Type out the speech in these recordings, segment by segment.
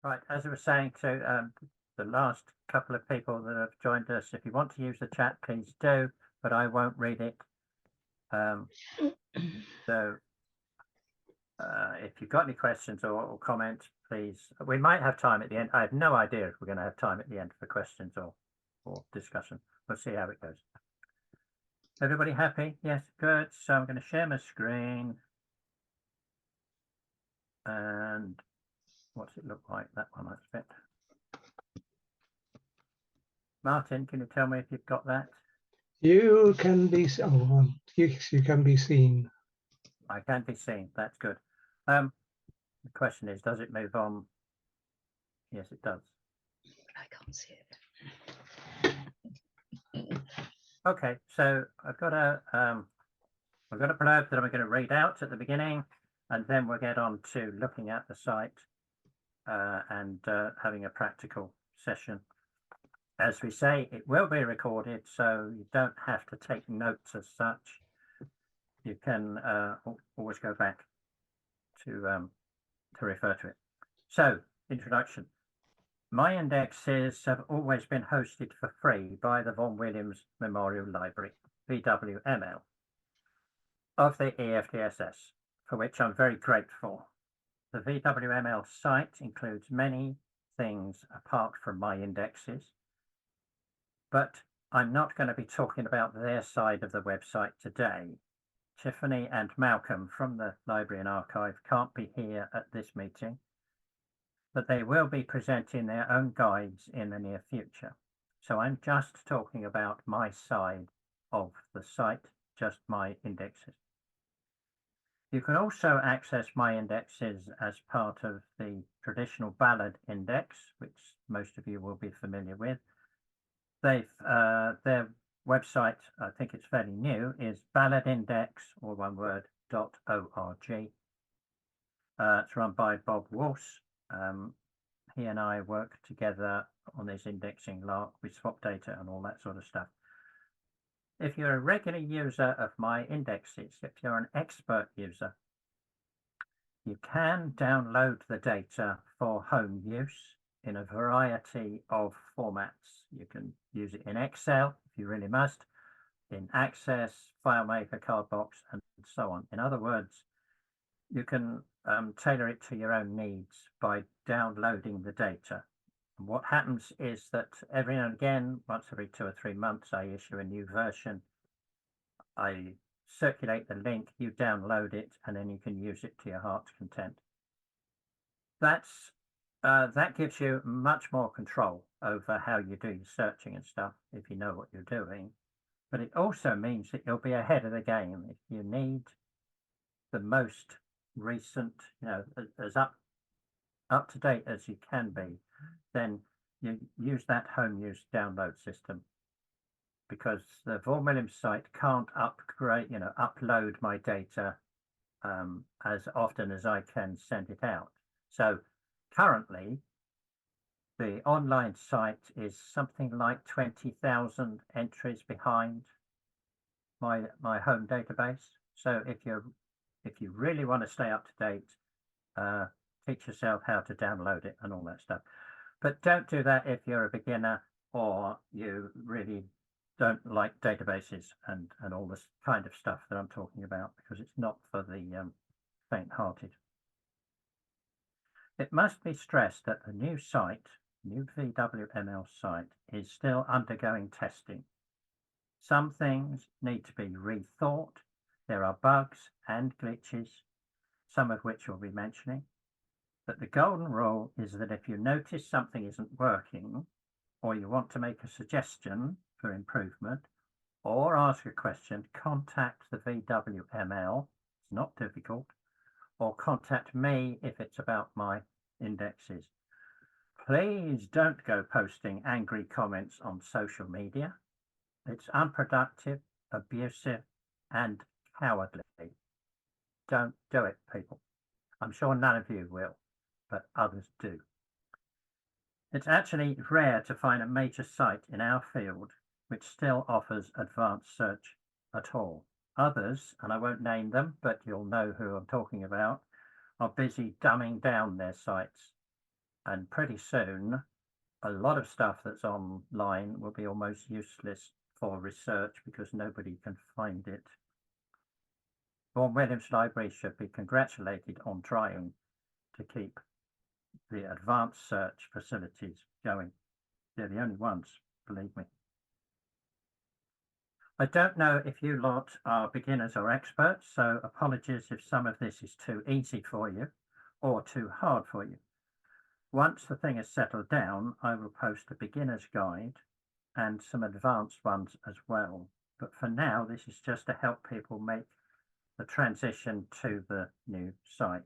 Right, as I was saying to the last couple of people that have joined us, if you want to use the chat, please do, but I won't read it. So if you've got any questions or comments, please. We might have time at the end. I have no idea if we're going to have time at the end for questions or discussion. We'll see how it goes. Everybody happy? Yes, good. So I'm going to share my screen. And what's it look like? That one, I expect. Martin, can you tell me if you've got that? You can be, yes, you can be seen. I can be seen. That's good. The question is, does it move on? Yes, it does. I can't see it. Okay, so I've got a blurb that I'm going to read out at the beginning, and then we'll get on to looking at the site and having a practical session. As we say, it will be recorded, so you don't have to take notes as such. You can always go back to refer to it. So, introduction. My indexes have always been hosted for free by the Vaughan Williams Memorial Library, VWML, of the EFTSS, for which I'm very grateful. The VWML site includes many things apart from my indexes, but I'm not going to be talking about their side of the website today. Tiffany and Malcolm from the Library and Archive can't be here at this meeting, but they will be presenting their own guides in the near future. So I'm just talking about my side of the site, just my indexes. You can also access my indexes as part of the traditional ballad index, which most of you will be familiar with. Their website, I think it's fairly new, is balladindex, or one word, .org. It's run by Bob Walsh. He and I work together on this indexing lark. We swap data and all that sort of stuff. If you're a regular user of my indexes, if you're an expert user, you can download the data for home use in a variety of formats. You can use it in Excel, if you really must, in Access, FileMaker, Cardbox, and so on. In other words, you can tailor it to your own needs by downloading the data. And what happens is that every now and again, once every 2 or 3 months, I issue a new version. I circulate the link, you download it, and then you can use it to your heart's content. That gives you much more control over how you do your searching and stuff if you know what you're doing. But it also means that you'll be ahead of the game. If you need the most recent, as up to date as you can be, then you use that home use download system, because the Vaughan Williams site can't upload my data as often as I can send it out. So currently, the online site is something like 20,000 entries behind my home database. So if you really want to stay up to date, teach yourself how to download it and all that stuff. But don't do that if you're a beginner or you really don't like databases and all this kind of stuff that I'm talking about, because it's not for the faint-hearted. It must be stressed that the new VWML site, is still undergoing testing. Some things need to be rethought. There are bugs and glitches, some of which we'll be mentioning. But the golden rule is that if you notice something isn't working, or you want to make a suggestion for improvement, or ask a question, contact the VWML. It's not difficult. Or contact me if it's about my indexes. Please don't go posting angry comments on social media. It's unproductive, abusive, and cowardly. Don't do it, people. I'm sure none of you will, but others do. It's actually rare to find a major site in our field which still offers advanced search at all. Others, and I won't name them, but you'll know who I'm talking about, are busy dumbing down their sites And pretty soon, a lot of stuff that's online will be almost useless for research because nobody can find it. Vaughan Williams Library should be congratulated on trying to keep the advanced search facilities going. They're the only ones, believe me. I don't know if you lot are beginners or experts, so apologies if some of this is too easy for you or too hard for you. Once the thing is settled down, I will post a beginner's guide and some advanced ones as well. But for now, this is just to help people make the transition to the new site.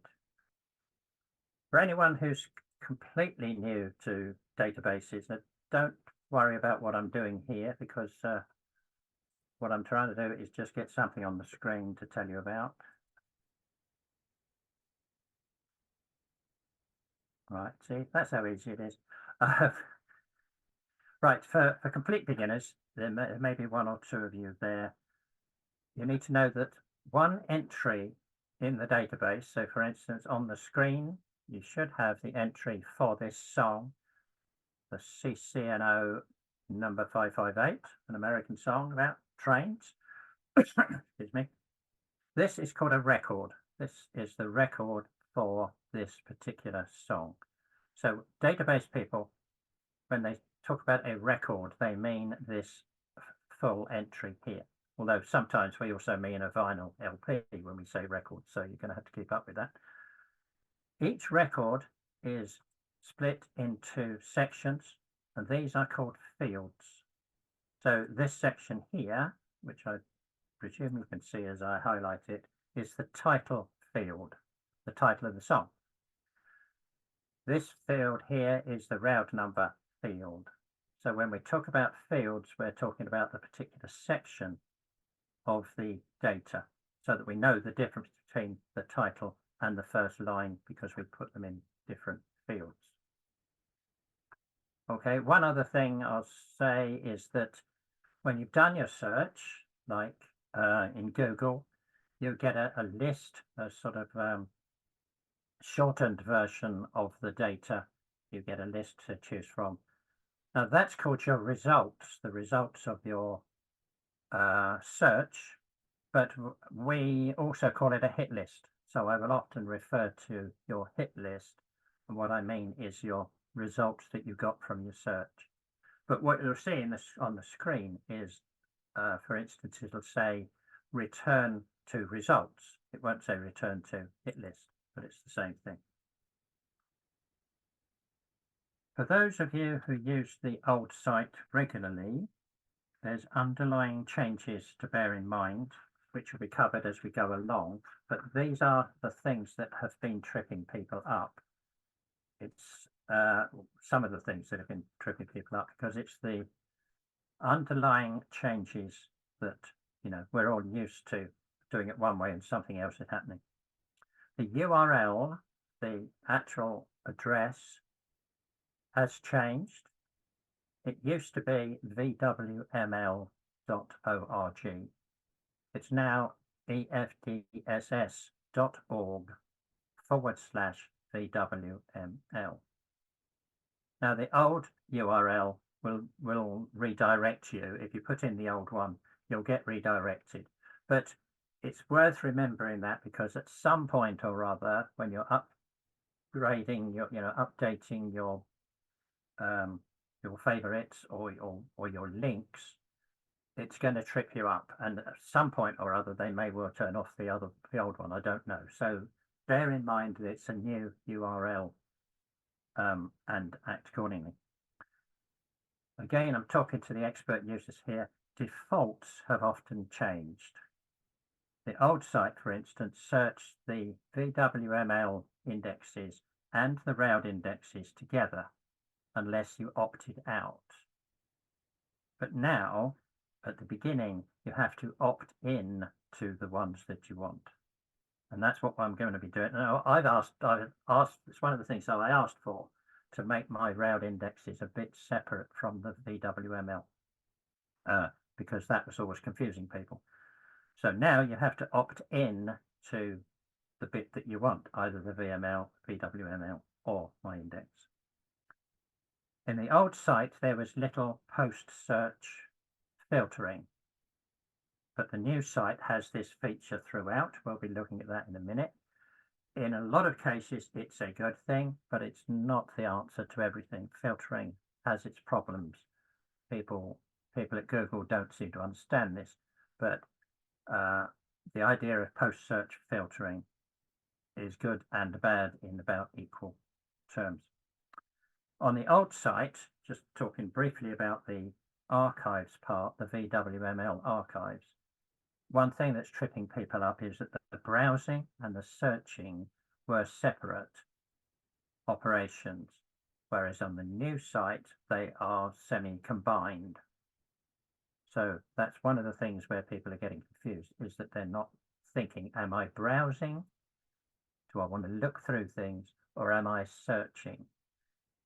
For anyone who's completely new to databases, don't worry about what I'm doing here, because what I'm trying to do is just get something on the screen to tell you about. Right, see, that's how easy it is. Right, for complete beginners, there may be one or two of you there. You need to know that one entry in the database, so for instance, on the screen, you should have the entry for this song, the CCNO number 558, an American song about trains. Excuse me. This is called a record. This is the record for this particular song. So database people, when they talk about a record, they mean this full entry here. Although sometimes we also mean a vinyl LP when we say record, so you're going to have to keep up with that. Each record is split into sections, and these are called fields. So this section here, which I presume you can see as I highlight it, is the title field, the title of the song. This field here is the route number field. So when we talk about fields, we're talking about the particular section of the data, so that we know the difference between the title and the first line because we put them in different fields. Okay, one other thing I'll say is that when you've done your search, like in Google, you get a list, a sort of shortened version of the data. You get a list to choose from. Now that's called your results, the results of your search, but we also call it a hit list. So I will often refer to your hit list, and what I mean is your results that you got from your search. But what you'll see in this on the screen is, for instance, it'll say return to results. It won't say return to hit list, but it's the same thing. For those of you who use the old site regularly, there's underlying changes to bear in mind, which will be covered as we go along, but these are the things that have been tripping people up. It's some of the things that have been tripping people up, because it's the underlying changes that, you know, we're all used to doing it one way and something else is happening. The URL, the actual address, has changed. It used to be vwml.org. It's now efdss.org/VWML. Now the old URL will redirect you. If you put in the old one, you'll get redirected. But it's worth remembering that, because at some point or other, when you're upgrading, updating your favorites or your links, it's going to trip you up, and at some point or other they may well turn off the old one. I don't know. So bear in mind that it's a new URL and act accordingly. Again, I'm talking to the expert users here. Defaults have often changed. The old site, for instance, searched the VWML indexes and the Roud indexes together unless you opted out. But now, at the beginning, you have to opt in to the ones that you want. And that's what I'm going to be doing. Now, I've asked, it's one of the things that I asked for, to make my Roud indexes a bit separate from the VWML, because that was always confusing people. So now you have to opt in to the bit that you want, either the VWML or my index. In the old site, there was little post-search filtering, but the new site has this feature throughout. We'll be looking at that in a minute. In a lot of cases, it's a good thing, but it's not the answer to everything. Filtering has its problems. People at Google don't seem to understand this, but the idea of post-search filtering is good and bad in about equal terms. On the old site, just talking briefly about the archives part, the VWML archives, one thing that's tripping people up is that the browsing and the searching were separate operations, whereas on the new site, they are semi-combined. So that's one of the things where people are getting confused, is that they're not thinking, am I browsing? Do I want to look through things, or am I searching?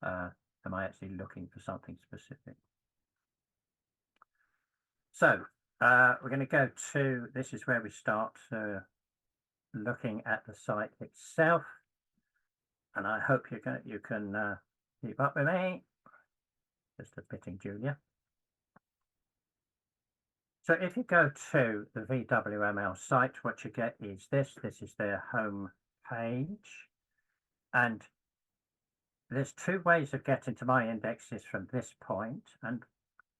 Am I actually looking for something specific? So we're going to go to, this is where we start looking at the site itself. And I hope you can keep up with me. Just a bitting Julia. So if you go to the VWML site, what you get is this. This is their home page. And there's two ways of getting to my indexes from this point. And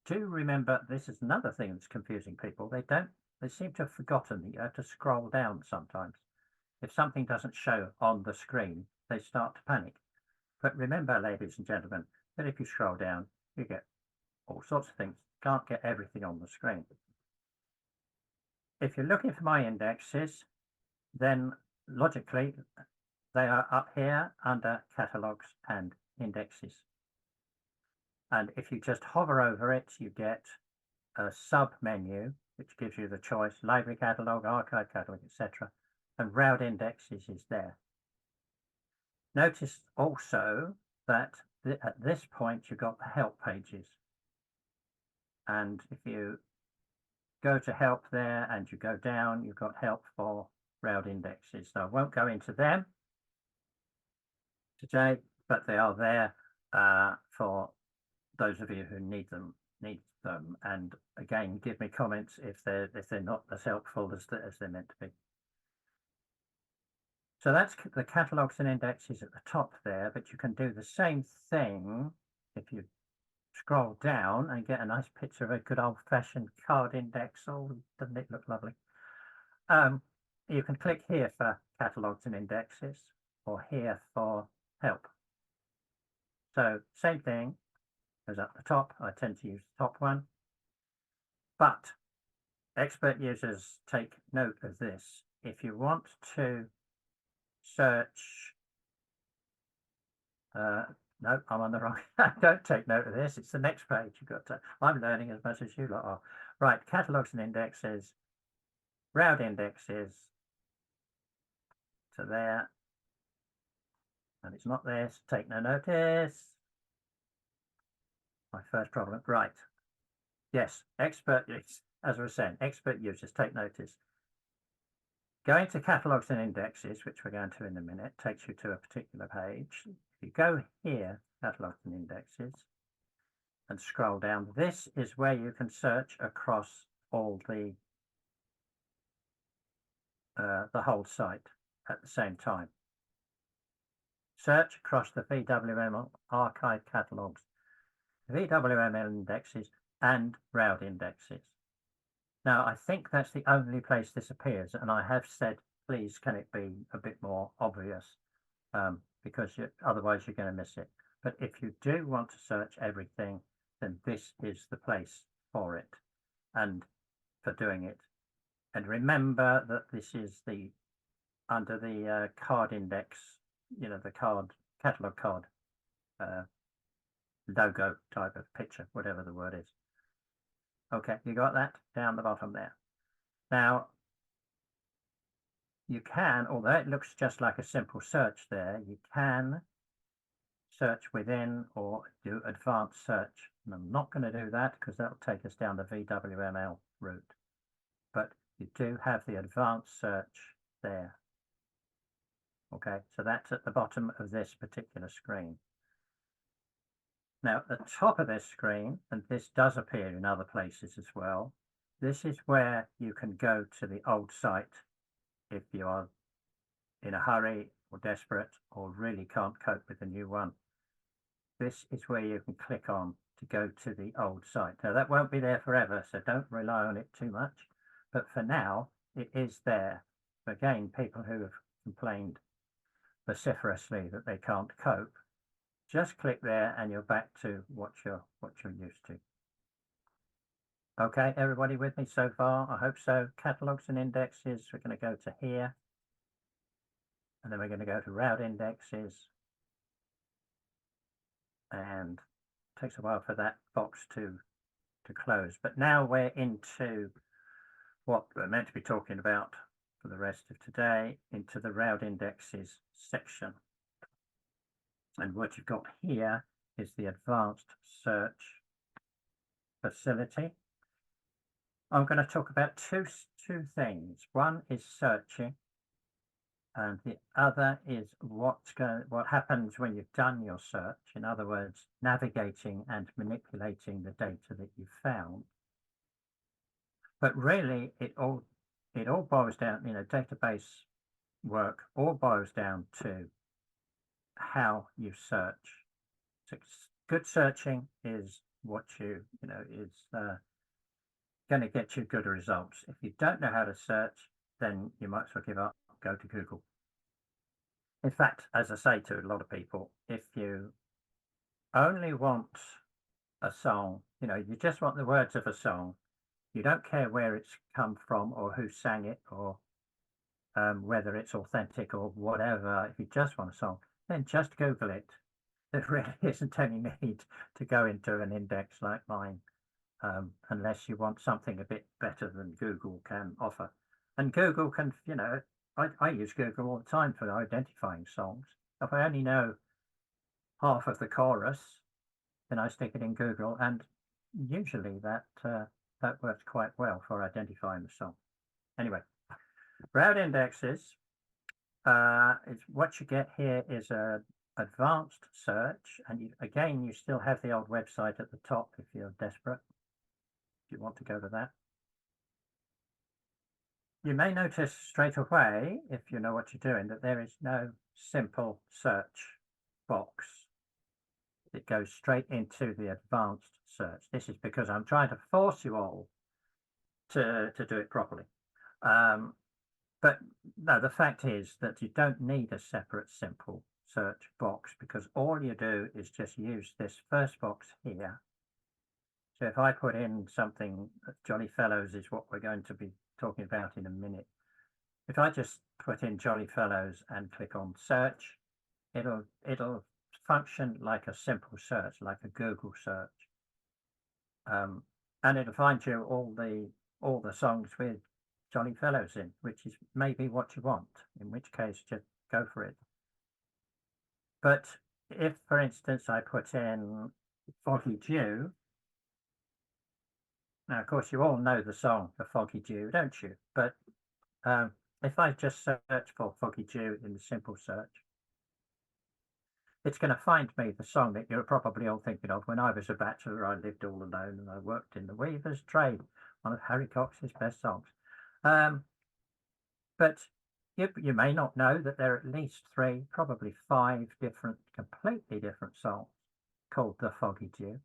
do remember, this is another thing that's confusing people. They seem to have forgotten that you have to scroll down sometimes. If something doesn't show on the screen, they start to panic. But remember, ladies and gentlemen, that if you scroll down, you get all sorts of things. Can't get everything on the screen. If you're looking for my indexes, then logically, they are up here under catalogs and indexes. And if you just hover over it, you get a sub menu, which gives you the choice, library catalog, archive catalog, etc. And Roud indexes is there. Notice also that at this point, you've got the help pages. And if you go to help there and you go down, you've got help for Roud indexes. So I won't go into them today, but they are there for those of you who need them. And again, give me comments if they're not as helpful as they're meant to be. So that's the catalogs and indexes at the top there, but you can do the same thing if you scroll down and get a nice picture of a good old-fashioned card index. Oh, doesn't it look lovely? You can click here for catalogs and indexes, or here for help. So same thing as at the top. I tend to use the top one, but expert users take note of this. If you want to search, no, I'm on the wrong. Don't take note of this. It's the next page. You've got to. I'm learning as much as you lot are. Right, catalogs and indexes, Roud indexes to there, and it's not there. So take no notice. My first problem. Right. Yes, expert. As I was saying, expert users take notice. Going to catalogs and indexes, which we're going to in a minute, takes you to a particular page. If you go here, catalogs and indexes, and scroll down, this is where you can search across all the whole site at the same time. Search across the VWML archive catalogs, VWML indexes, and Roud indexes. Now, I think that's the only place this appears, and I have said, please, can it be a bit more obvious, because otherwise you're going to miss it. But if you do want to search everything, then this is the place for it and for doing it. And remember that this is under the card index, the catalog card logo type of picture, whatever the word is. Okay, you got that down the bottom there. Now, you can, although it looks just like a simple search there, you can search within or do advanced search. And I'm not going to do that because that will take us down the VWML route. But you do have the advanced search there. Okay, so that's at the bottom of this particular screen. Now, at the top of this screen, and this does appear in other places as well, this is where you can go to the old site if you are in a hurry or desperate or really can't cope with the new one. This is where you can click on to go to the old site. Now, that won't be there forever, so don't rely on it too much. But for now, it is there. Again, people who have complained vociferously that they can't cope, just click there and you're back to what you're used to. Okay, everybody with me so far? I hope so. Catalogs and indexes, we're going to go to here. And then we're going to go to route indexes. And it takes a while for that box to close. But now we're into what we're meant to be talking about for the rest of today, into the route indexes section. And what you've got here is the advanced search facility. I'm going to talk about two things. One is searching, and the other is what happens when you've done your search. In other words, navigating and manipulating the data that you found. But really, it all boils down, database work all boils down to how you search. So good searching is what is going to get you good results. If you don't know how to search, then you might as well give up, go to Google. In fact, as I say to a lot of people, if you only want a song, you just want the words of a song, you don't care where it's come from or who sang it or whether it's authentic or whatever. If you just want a song, then just Google it. There really isn't any need to go into an index like mine, unless you want something a bit better than Google can offer. And Google can, I use Google all the time for identifying songs. If I only know half of the chorus, then I stick it in Google, and usually that works quite well for identifying the song. Anyway, route indexes is what you get here is a advanced search, and you still have the old website at the top if you're desperate, if you want to go to that. You may notice straight away, if you know what you're doing, that there is no simple search box. It goes straight into the advanced search. This is because I'm trying to force you all to do it properly. But no, the fact is that you don't need a separate simple search box, because all you do is just use this first box here. So if I put in something, Jolly Fellows is what we're going to be talking about in a minute. If I just put in Jolly Fellows and click on search, it'll function like a simple search, like a Google search, and it'll find you all the songs with Jolly Fellows in, which is maybe what you want, in which case just go for it. But if, for instance, I put in Foggy Dew, now of course you all know the song for Foggy Dew, don't you? But if I just search for Foggy Dew in the simple search, it's going to find me the song that you're probably all thinking of. When I was a bachelor, I lived all alone and I worked in the weaver's trade, one of Harry Cox's best songs. But you may not know that there are at least 3, probably 5 completely different songs called The Foggy Dew.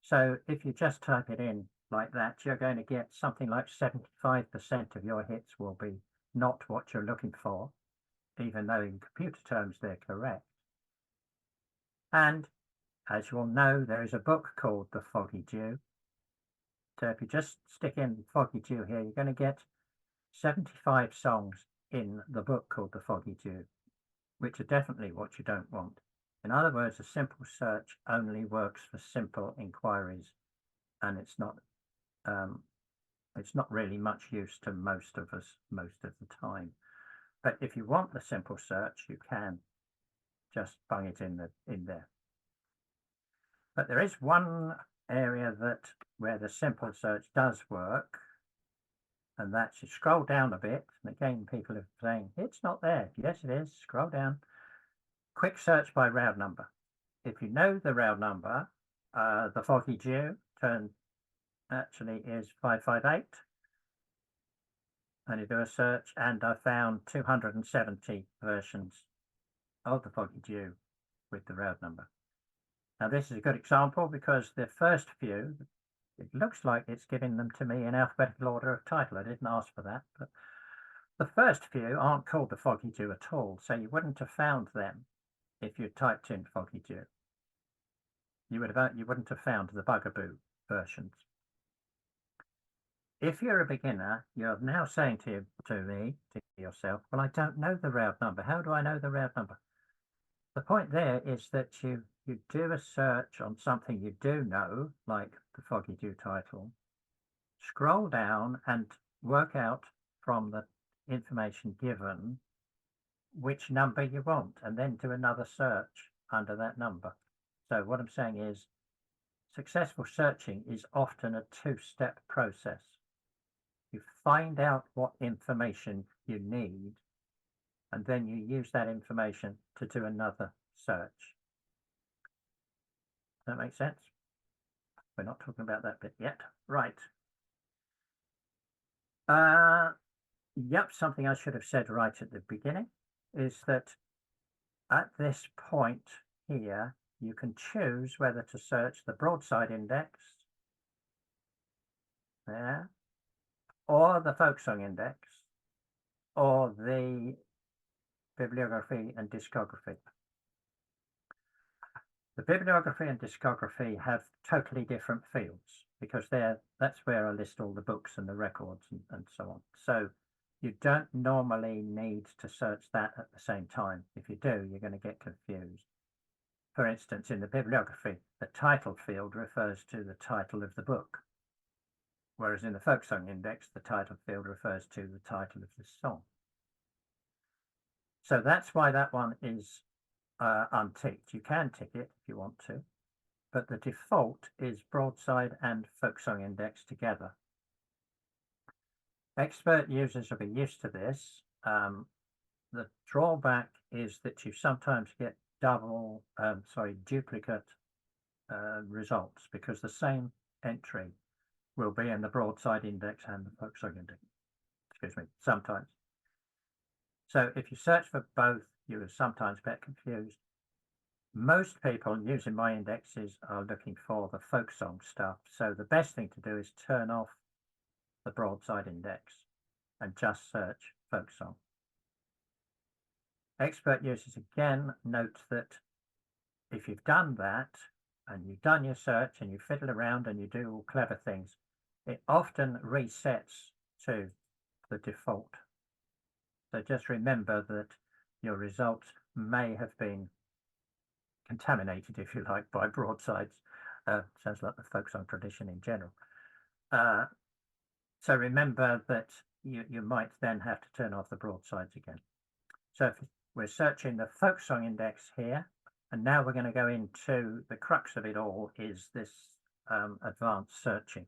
So if you just type it in like that, you're going to get something like 75% of your hits will be not what you're looking for, even though in computer terms they're correct. And as you all know, there is a book called The Foggy Dew. So if you just stick in Foggy Dew here, you're going to get 75 songs in the book called The Foggy Dew, which are definitely what you don't want. In other words, a simple search only works for simple inquiries, and it's not really much use to most of us most of the time. But if you want the simple search, you can just bung it in there. But there is one area where the simple search does work, and that's, you scroll down a bit, and again people are saying it's not there. Yes, it is. Scroll down. Quick search by route number. if you know the round number, the foggy Jew turn actually is 558. And you do a search, and I found 270 versions of the foggy Jew with the round number. Now this is a good example because the first few, it looks like it's giving them to me in alphabetical order of title. I didn't ask for that, but the first few aren't called the foggy Jew at all, so you wouldn't have found them if you typed in foggy Jew. You wouldn't have found the bugaboo versions. If you're a beginner, you're now saying to yourself, well, I don't know the round number. How do I know the round number? The point there is that you do a search on something you do know, like the foggy Jew title, scroll down and work out from the information given which number you want, and then do another search under that number. So what I'm saying is successful searching is often a two-step process. You find out what information you need, and then you use that information to do another search. Does that make sense? We're not talking about that bit yet. Right. Yep, something I should have said right at the beginning is that at this point here, you can choose whether to search the broadside index there, or the folk song index, or the bibliography and discography. The bibliography and discography have totally different fields because that's where I list all the books and the records and so on. So you don't normally need to search that at the same time. If you do, you're going to get confused. For instance, in the bibliography, the title field refers to the title of the book, whereas in the folk song index, the title field refers to the title of the song. So that's why that one is unticked. You can tick it if you want to, but the default is broadside and folk song index together. Expert users will be used to this. The drawback is that you sometimes get duplicate results because the same entry will be in the broadside index and the folk song index. Excuse me, sometimes. So if you search for both, you will sometimes get confused. Most people using my indexes are looking for the folk song stuff. So the best thing to do is turn off the broadside index and just search folk song. Expert users again note that if you've done that and you've done your search and you fiddle around and you do all clever things, it often resets to the default. So just remember that your results may have been contaminated, if you like, by broadsides. Sounds like the folk song tradition in general. So remember that you might then have to turn off the broadsides again. So if we're searching the folk song index here, and now we're going to go into the crux of it all, is this advanced searching.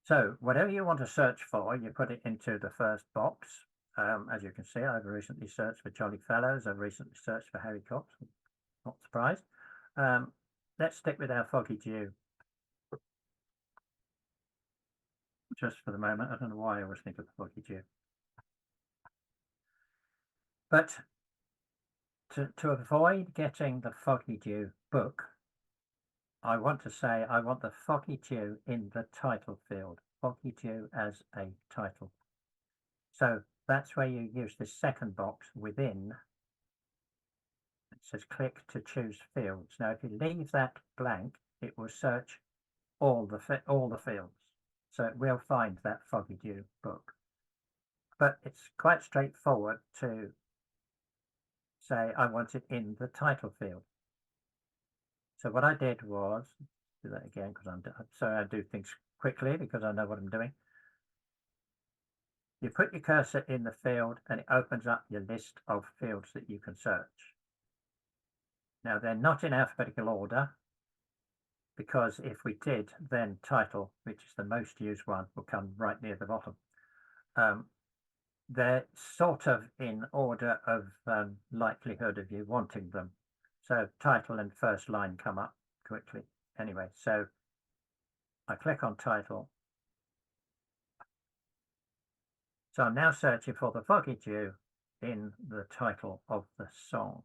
So whatever you want to search for, you put it into the first box. As you can see, I've recently searched for Jolly Fellows. I've recently searched for Harry Cox. Not surprised. Let's stick with our foggy Jew. Just for the moment. I don't know why I always think of the foggy Jew. But to avoid getting the foggy Jew book, I want to say I want the foggy Jew in the title field. Foggy Jew as a title. So that's where you use this second box within. It says click to choose fields. Now, if you leave that blank, it will search all the fields. So it will find that foggy Jew book. But it's quite straightforward to say I want it in the title field. So what I did was, do that again because I'm sorry, I do things quickly because I know what I'm doing. You put your cursor in the field and it opens up your list of fields that you can search. Now they're not in alphabetical order because if we did, then title, which is the most used one, will come right near the bottom. they're sort of in order of likelihood of you wanting them. So title and first line come up quickly. Anyway, so I click on title. So I'm now searching for the Foggy Dew in the title of the song.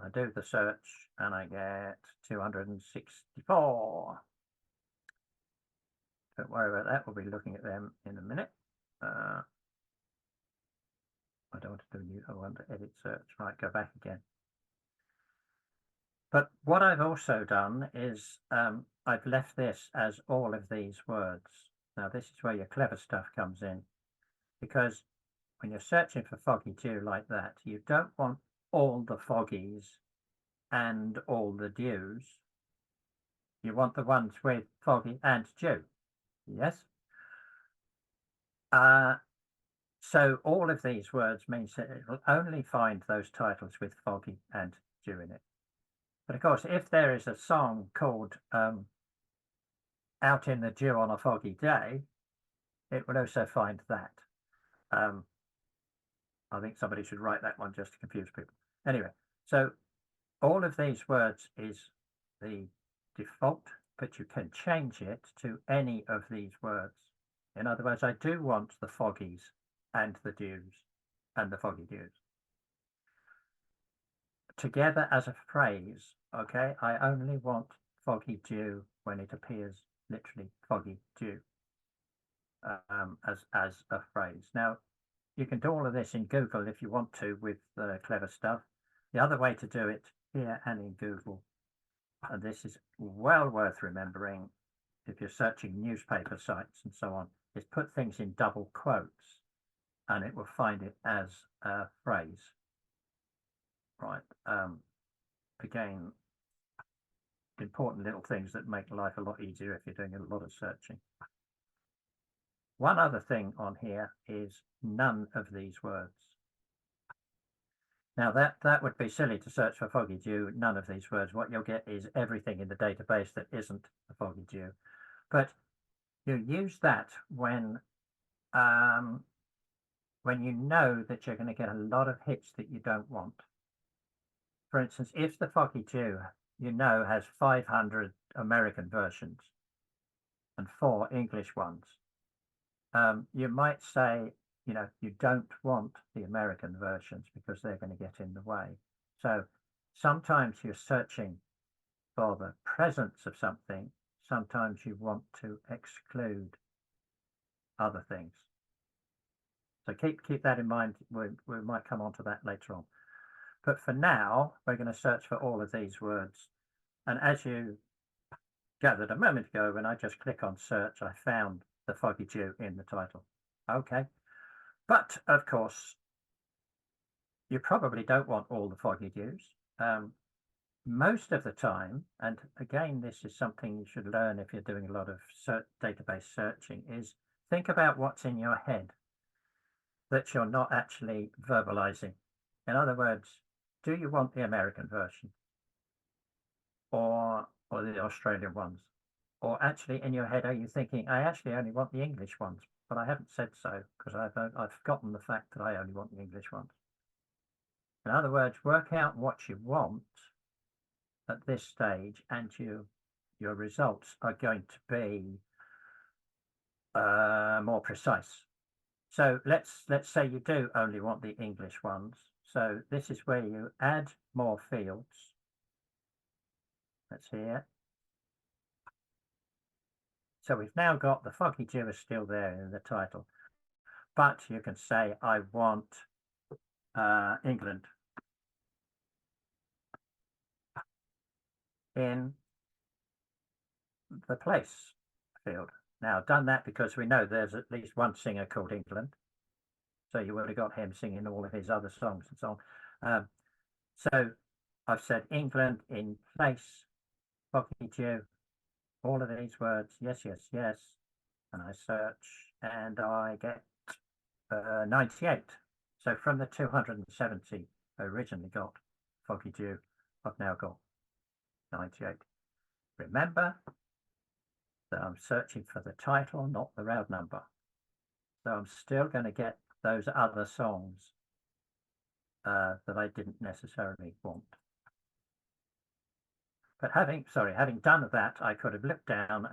I do the search and I get 264. Don't worry about that. We'll be looking at them in a minute. I don't want to do new. I want to edit search. Right, go back again. But what I've also done is I've left this as all of these words. Now this is where your clever stuff comes in, because when you're searching for Foggy Dew like that, you don't want all the foggies and all the dews. You want the ones with foggy and dew. Yes. So all of these words means that it will only find those titles with foggy and dew in it. But of course, if there is a song called Out in the Dew on a Foggy Day, it will also find that. I think somebody should write that one just to confuse people. Anyway, so all of these words is the default, but you can change it to any of these words. In other words, I do want the foggies and the dews and the foggy dews together as a phrase. Okay, I only want foggy dew when it appears literally foggy dew as a phrase. Now, you can do all of this in Google if you want to with clever stuff. The other way to do it here and in Google, and this is well worth remembering if you're searching newspaper sites and so on, is put things in double quotes and it will find it as a phrase. Right. Again, important little things that make life a lot easier if you're doing a lot of searching. One other thing on here is none of these words. Now that would be silly to search for foggy dew, none of these words. What you'll get is everything in the database that isn't a foggy dew. But you use that when you know that you're going to get a lot of hits that you don't want. For instance, if the foggy dew you know has 500 American versions and 4 English ones, you might say, you know, you don't want the American versions because they're going to get in the way. So sometimes you're searching for the presence of something. Sometimes you want to exclude other things. So keep that in mind. We might come on to that later on. But for now, we're going to search for all of these words. And as you gathered a moment ago, when I just click on search, I found the foggy dew in the title. Okay. But of course, you probably don't want all the foggy dews. Most of the time, and again, this is something you should learn if you're doing a lot of database searching, is think about what's in your head that you're not actually verbalizing. In other words, do you want the American version or the Australian ones? Or actually in your head, are you thinking, I actually only want the English ones, but I haven't said so because I've forgotten the fact that I only want the English ones. In other words, work out what you want at this stage, and your results are going to be more precise. So let's say you do only want the English ones. So this is where you add more fields. That's here. So we've now got the foggy dew is still there in the title, but you can say I want England in the place field. Now, I've done that because we know there's at least one singer called England. So you would have got him singing all of his other songs and so on. So I've said England in place, foggy dew, all of these words, yes, yes, yes. And I search and I get 98. So from the 270 I originally got foggy dew, I've now got 98. Remember that I'm searching for the title, not the round number. So I'm still going to get those other songs that I didn't necessarily want. But having done that, I could have looked down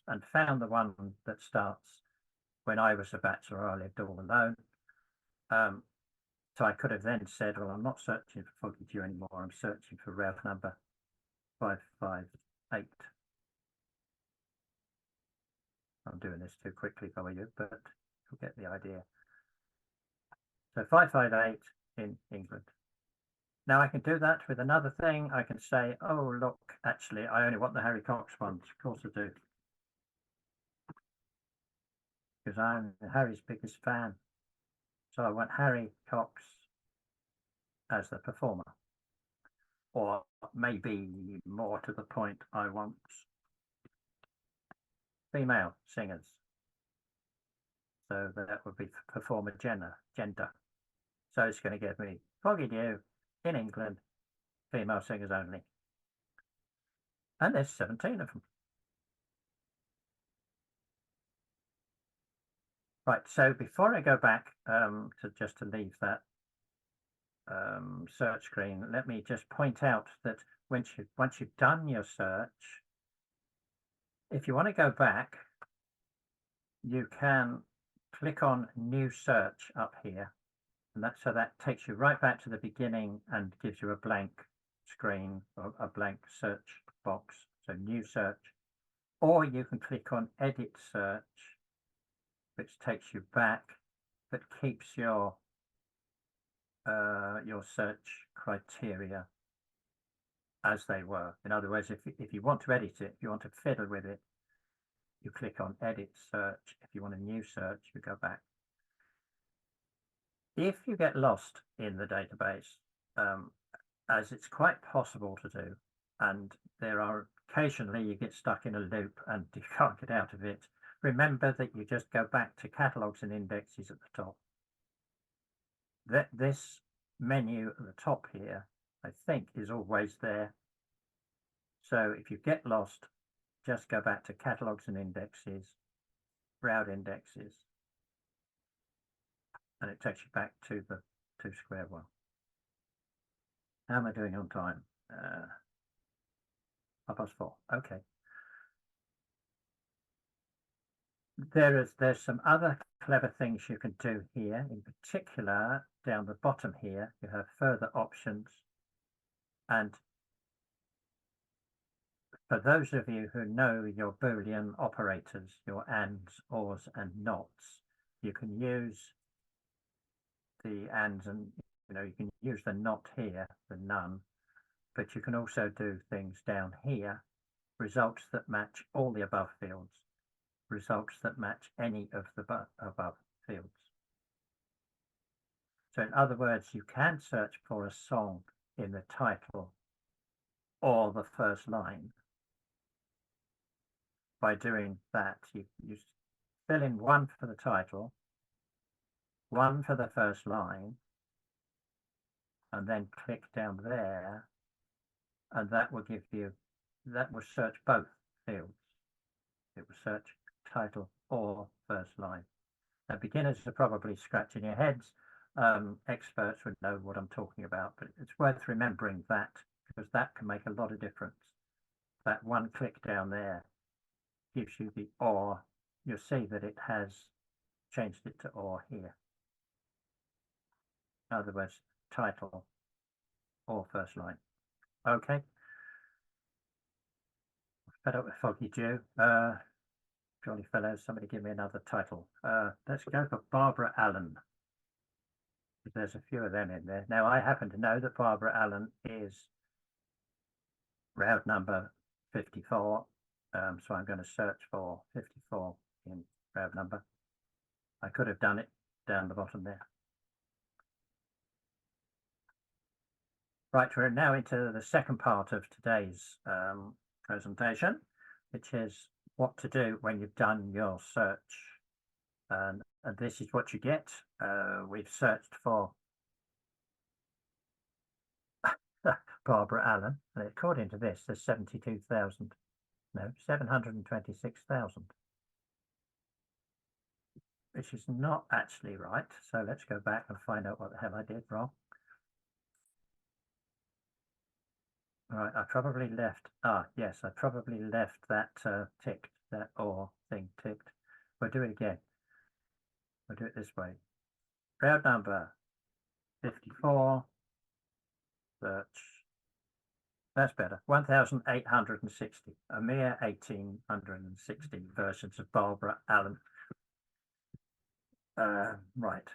and found the one that starts when I was a bachelor, I lived all alone. So I could have then said, well, I'm not searching for Foggy Dew anymore. I'm searching for Roud number 558. I'm doing this too quickly for you, but you'll get the idea. So 558 in England. Now I can do that with another thing. I can say, oh, look, actually, I only want the Harry Cox ones. Of course I do. Because I'm Harry's biggest fan. So I want Harry Cox as the performer. Or maybe more to the point, I want female singers. So that would be performer gender. So it's going to give me Foggy Dew in England, female singers only. And there's 17 of them. Right, so before I go back to leave that search screen, let me just point out that once you've done your search, if you want to go back, you can click on New Search up here, and that takes you right back to the beginning and gives you a blank screen or a blank search box. So New Search, or you can click on Edit Search, which takes you back, but keeps your search criteria as they were. In other words, if you want to edit it, if you want to fiddle with it, you click on Edit Search. If you want a new search, you go back. If you get lost in the database, as it's quite possible to do, and there are occasionally you get stuck in a loop and you can't get out of it, remember that you just go back to catalogues and indexes at the top. This menu at the top here, I think, is always there. So if you get lost, just go back to catalogues and indexes, Roud indexes, and it takes you back to the 2 square one. How am I doing on time? 4:30. Okay. There's some other clever things you can do here. In particular, down the bottom here, you have further options. And for those of you who know your Boolean operators, your ands, ors, and nots, you can use the ands, and you can use the not here, the none, but you can also do things down here, results that match all the above fields, results that match any of the above fields. So in other words, you can search for a song in the title or the first line. By doing that, you fill in one for the title, one for the first line, and then click down there, and that will search both fields. It will search title or first line. Now, beginners are probably scratching your heads. Experts would know what I'm talking about, but it's worth remembering that, because that can make a lot of difference. That one click down there gives you the or. You'll see that it has changed it to or here. In other words, title or first line. Okay. Fed up with Foggy Dew. Jolly fellows, somebody give me another title. Let's go for Barbara Allen. There's a few of them in there. Now, I happen to know that Barbara Allen is Roud number 54. So I'm going to search for 54 in Roud number. I could have done it down the bottom there. Right, we're now into the second part of today's presentation, which is what to do when you've done your search. And this is what you get. We've searched for Barbara Allen, and according to this, there's 72,000. No, 726,000. which is not actually right. So let's go back and find out what the hell I did wrong. Right, I probably left, yes, I probably left that ticked, that or thing ticked. We'll do it again. We'll do it this way. Round number 54, search. That's better. 1,860, a mere 1,860 versions of Barbara Allen. Right.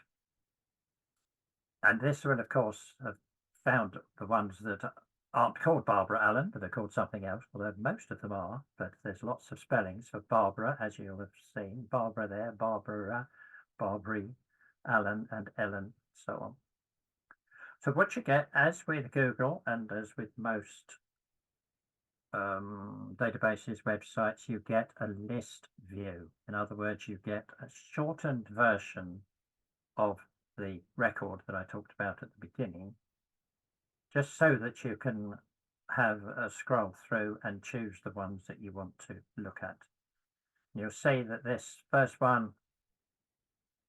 And this will, of course, have found the ones that aren't called Barbara Allen, but are called something else, although most of them are, but there's lots of spellings for Barbara, as you'll have seen. Barbara there, Barbara, Barbary, Allen, and Ellen, so on. So what you get, as with Google and as with most databases, websites, you get a list view. In other words, you get a shortened version of the record that I talked about at the beginning, just so that you can have a scroll through and choose the ones that you want to look at. You'll see that this first one,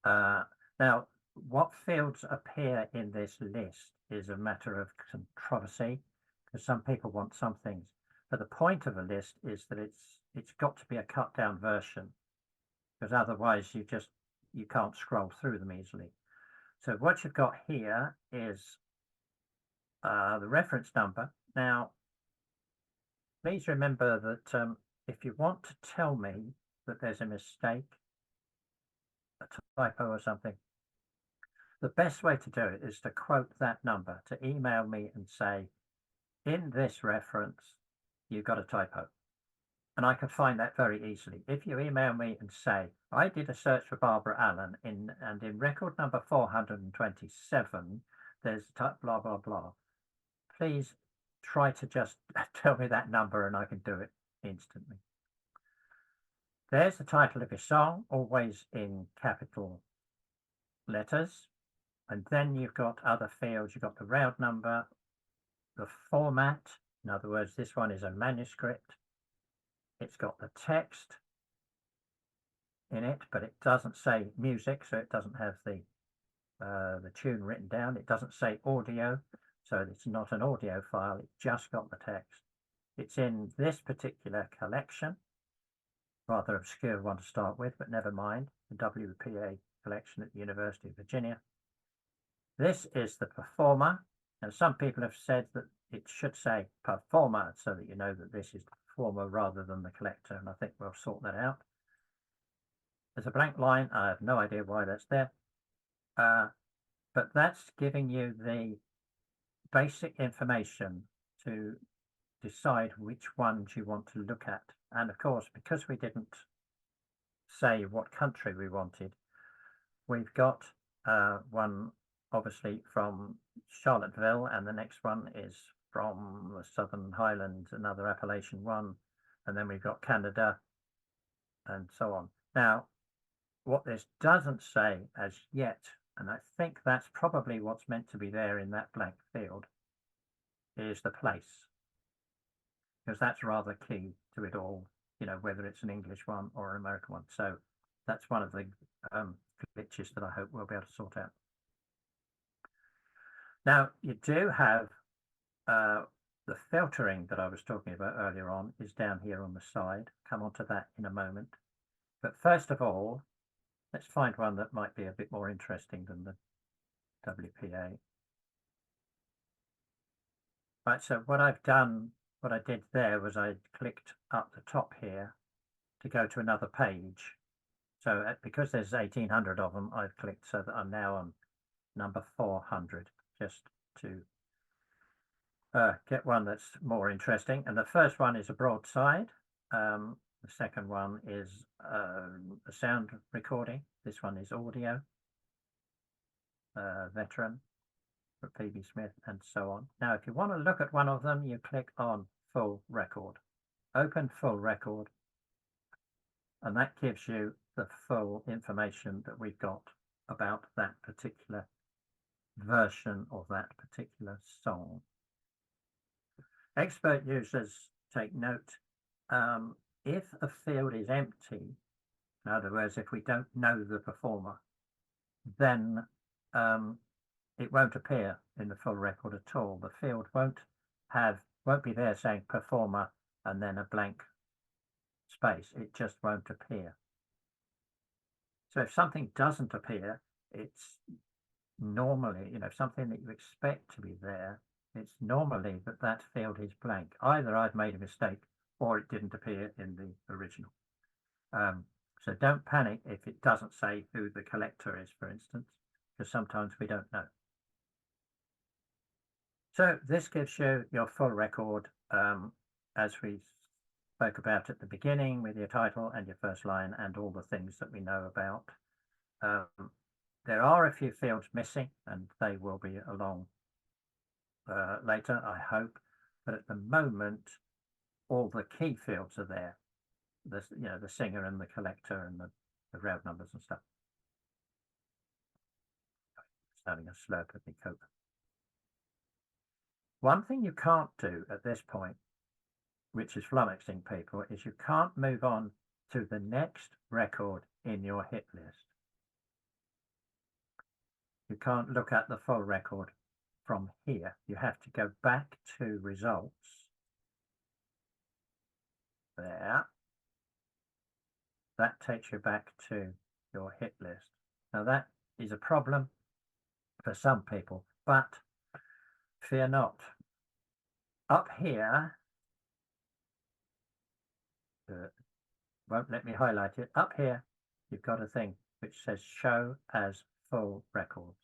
now what fields appear in this list is a matter of controversy, because some people want some things, but the point of a list is that it's got to be a cut down version, because otherwise you can't scroll through them easily. So what you've got here is the reference number. Now, please remember that if you want to tell me that there's a mistake, a typo or something, the best way to do it is to quote that number, to email me and say, in this reference, you got a typo. And I can find that very easily. If you email me and say, I did a search for Barbara Allen and in record number 427, there's blah, blah, blah. Please try to just tell me that number and I can do it instantly. There's the title of your song, always in capital letters. And then you've got other fields. You've got the round number, the format. In other words, this one is a manuscript. It's got the text in it, but it doesn't say music, so it doesn't have the tune written down. It doesn't say audio, so it's not an audio file. It's just got the text. It's in this particular collection, rather obscure one to start with, but never mind, the WPA collection at the University of Virginia. This is the performer, and some people have said that it should say performer, so that you know that this is the performer rather than the collector, and I think we'll sort that out. There's a blank line. I have no idea why that's there, but that's giving you the basic information to decide which ones you want to look at. And of course, because we didn't say what country we wanted, we've got one obviously from Charlottesville, and the next one is from the Southern Highlands, another Appalachian one, and then we've got Canada and so on. Now, what this doesn't say as yet, and I think that's probably what's meant to be there in that blank field, is the place, because that's rather key to it all, you know, whether it's an English one or an American one. So that's one of the glitches that I hope we'll be able to sort out. Now, you do have the filtering that I was talking about earlier on is down here on the side. Come on to that in a moment. But first of all, let's find one that might be a bit more interesting than the WPA. Right, so what I've done, what I did there was I clicked up the top here to go to another page. So because there's 1,800 of them, I've clicked so that I'm now on number 400, just to get one that's more interesting. And the first one is a broadside. The second one is a sound recording. This one is audio, veteran for P.B. Smith, and so on. Now, if you want to look at one of them, you click on full record, open full record, and that gives you the full information that we've got about that particular version of that particular song. Expert users take note, if a field is empty, In other words, if we don't know the performer, then it won't appear in the full record at all. The field won't be there saying performer and then a blank space. It just won't appear. So if something doesn't appear, it's normally, something that you expect to be there, it's normally that field is blank. Either I've made a mistake or it didn't appear in the original. So don't panic if it doesn't say who the collector is, for instance, because sometimes we don't know. So this gives you your full record, as we spoke about at the beginning, with your title and your first line and all the things that we know about. There are a few fields missing, and they will be along later, I hope. But at the moment, all the key fields are there. The singer and the collector and the route numbers and stuff. Just having a slurp of the Coke. One thing you can't do at this point, which is flummoxing people, is you can't move on to the next record in your hit list. You can't look at the full record from here. You have to go back to results. There. That takes you back to your hit list. Now that is a problem for some people, but fear not. Up here, won't let me highlight it. Up here, you've got a thing which says show as full records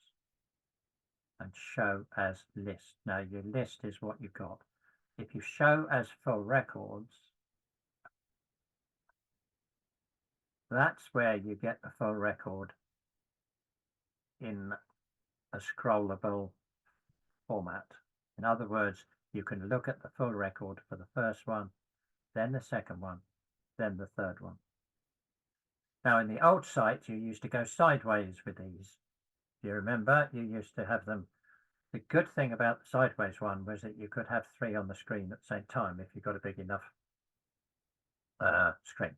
and show as list. Now your list is what you've got. If you show as full records, that's where you get the full record in a scrollable format. In other words, you can look at the full record for the first one, then the second one, then the third one. Now in the old site, you used to go sideways with these. You remember, you used to have them. The good thing about the sideways one was that you could have 3 on the screen at the same time if you got a big enough screen.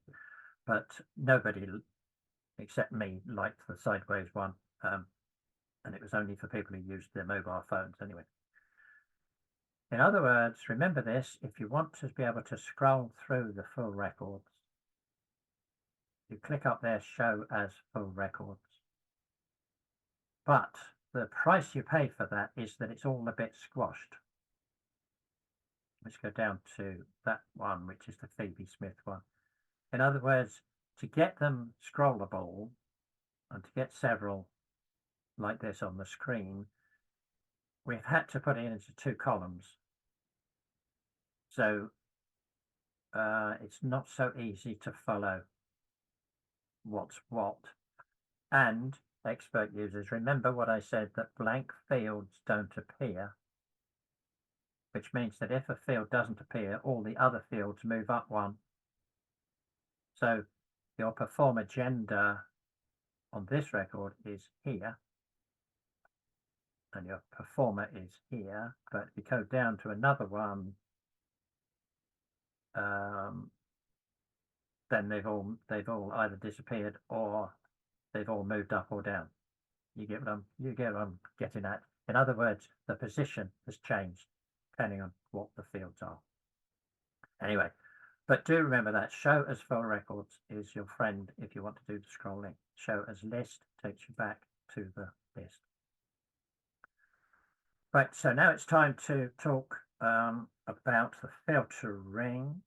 But nobody except me liked the sideways one, and it was only for people who used their mobile phones anyway. In other words, remember this, if you want to be able to scroll through the full records, you click up there, show as full records. But the price you pay for that is that it's all a bit squashed. Let's go down to that one, which is the Phoebe Smith one. In other words, to get them scrollable and to get several like this on the screen, we've had to put it into 2 columns. So it's not so easy to follow what's what. And expert users, remember what I said, that blank fields don't appear, which means that if a field doesn't appear, all the other fields move up 1. So your performer gender on this record is here, and your performer is here. But if you go down to another one, then they've all either disappeared or they've all moved up or down. You get what I'm getting at. In other words, the position has changed depending on what the fields are. Anyway, but do remember that show as full records is your friend if you want to do the scrolling. Show as list takes you back to the list. Right, so now it's time to talk about the filtering.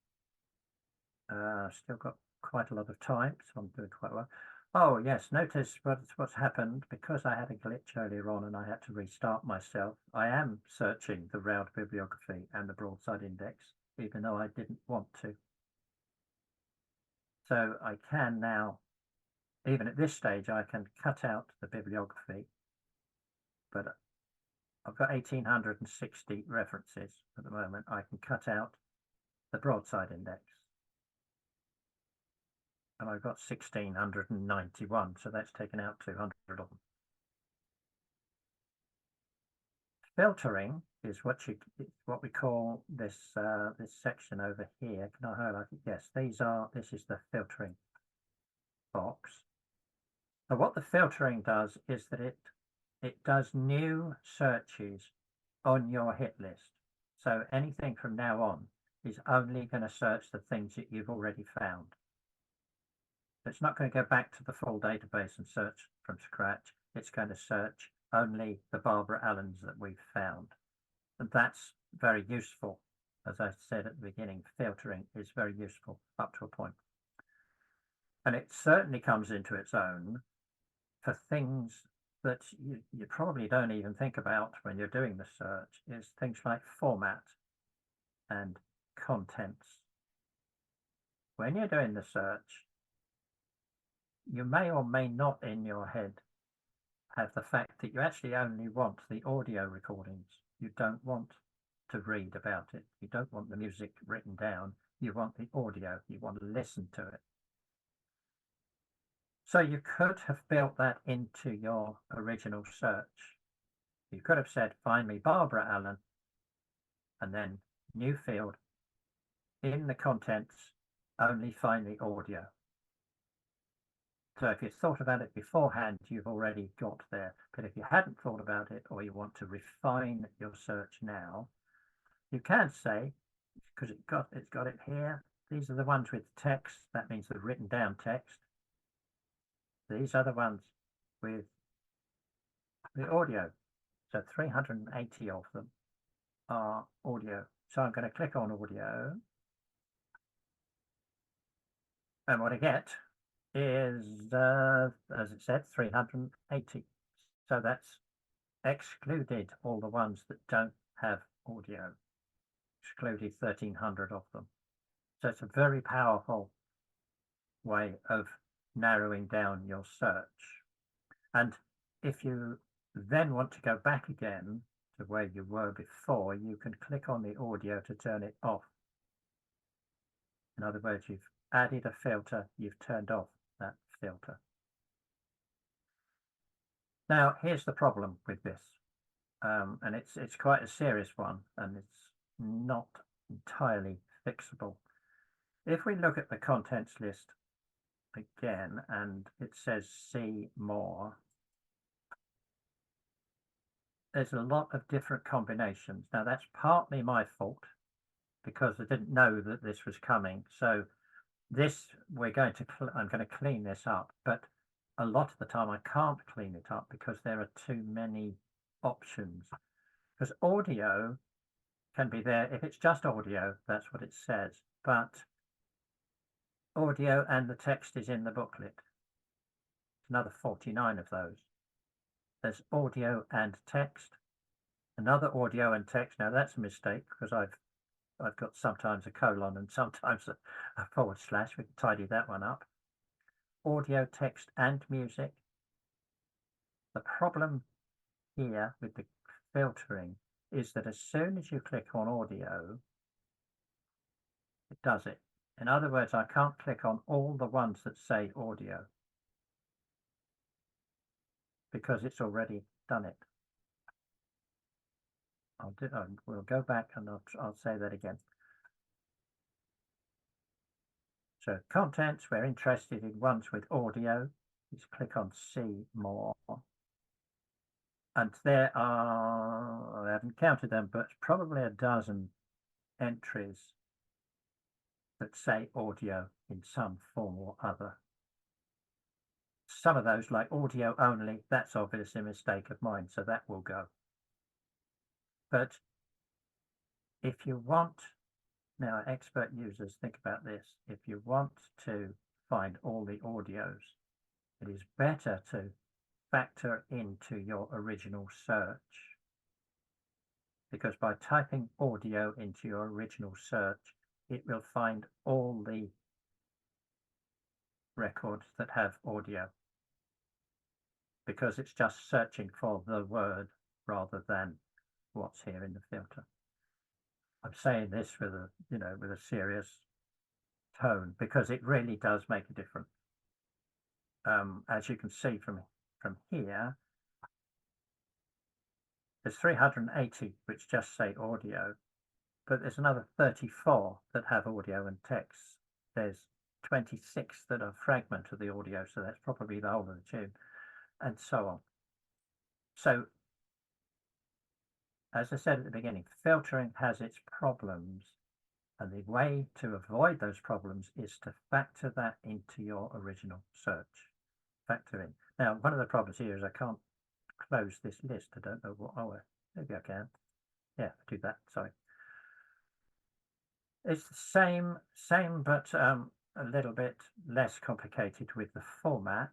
Still got quite a lot of time, so I'm doing quite well. Oh yes, notice what's happened because I had a glitch earlier on and I had to restart myself. I am searching the Roud bibliography and the broadside index, even though I didn't want to. So I can now, even at this stage, I can cut out the bibliography, but I've got 1860 references at the moment. I can cut out the broadside index. And I've got 1691, so that's taken out 200 of them. Filtering is what we call this this section over here. Can I highlight it? Yes, this is the filtering box. So what the filtering does is that it does new searches on your hit list. So anything from now on is only going to search the things that you've already found. It's not going to go back to the full database and search from scratch. It's going to search only the Barbara Allens that we've found. And that's very useful. As I said at the beginning, filtering is very useful up to a point. And it certainly comes into its own for things that you probably don't even think about when you're doing the search, is things like format and contents. When you're doing the search, you may or may not in your head have the fact that you actually only want the audio recordings. You don't want to read about it. You don't want the music written down. You want the audio. You want to listen to it. So you could have built that into your original search. You could have said, find me Barbara Allen, and then new field, in the contents, only find the audio. So if you thought about it beforehand, you've already got there. But if you hadn't thought about it, or you want to refine your search now, you can say, because it's got it here, these are the ones with text. That means the written down text. These are the ones with the audio. So 380 of them are audio. So I'm going to click on audio. And what I get is, as it said, 380. So that's excluded all the ones that don't have audio, excluded 1,300 of them. So it's a very powerful way of narrowing down your search. And if you then want to go back again to where you were before, you can click on the audio to turn it off. In other words, you've added a filter, you've turned off that filter. Now, here's the problem with this, and it's quite a serious one, and it's not entirely fixable. If we look at the contents list again, and it says see more, there's a lot of different combinations. Now that's partly my fault because I didn't know that this was coming. So this, I'm going to clean this up, but a lot of the time I can't clean it up because there are too many options. Because audio can be there. If it's just audio, that's what it says. But audio and the text is in the booklet. Another 49 of those. There's audio and text, another audio and text. Now that's a mistake because I've got sometimes a colon and sometimes a forward slash. We can tidy that one up. Audio, text, and music. The problem here with the filtering is that as soon as you click on audio, it does it. In other words, I can't click on all the ones that say audio because it's already done it. We'll go back and I'll say that again. So contents, we're interested in ones with audio. Let's click on see more. And there are, I haven't counted them, but probably a dozen entries that say audio in some form or other. Some of those, like audio only, that's obviously a mistake of mine, so that will go. But if you want, now expert users, think about this. If you want to find all the audios, it is better to factor into your original search. Because by typing audio into your original search, it will find all the records that have audio. Because it's just searching for the word rather than what's here in the filter. I'm saying this with a, with a serious tone because it really does make a difference. As you can see from here, there's 380 which just say audio, but there's another 34 that have audio and text. There's 26 that are fragment of the audio, so that's probably the whole of the tune, and so on. So, as I said at the beginning, filtering has its problems, and the way to avoid those problems is to factor that into your original search. Factor in. Now, one of the problems here is I can't close this list. I don't know what. Oh, maybe I can. Yeah, do that. Sorry. It's the same, but a little bit less complicated with the format.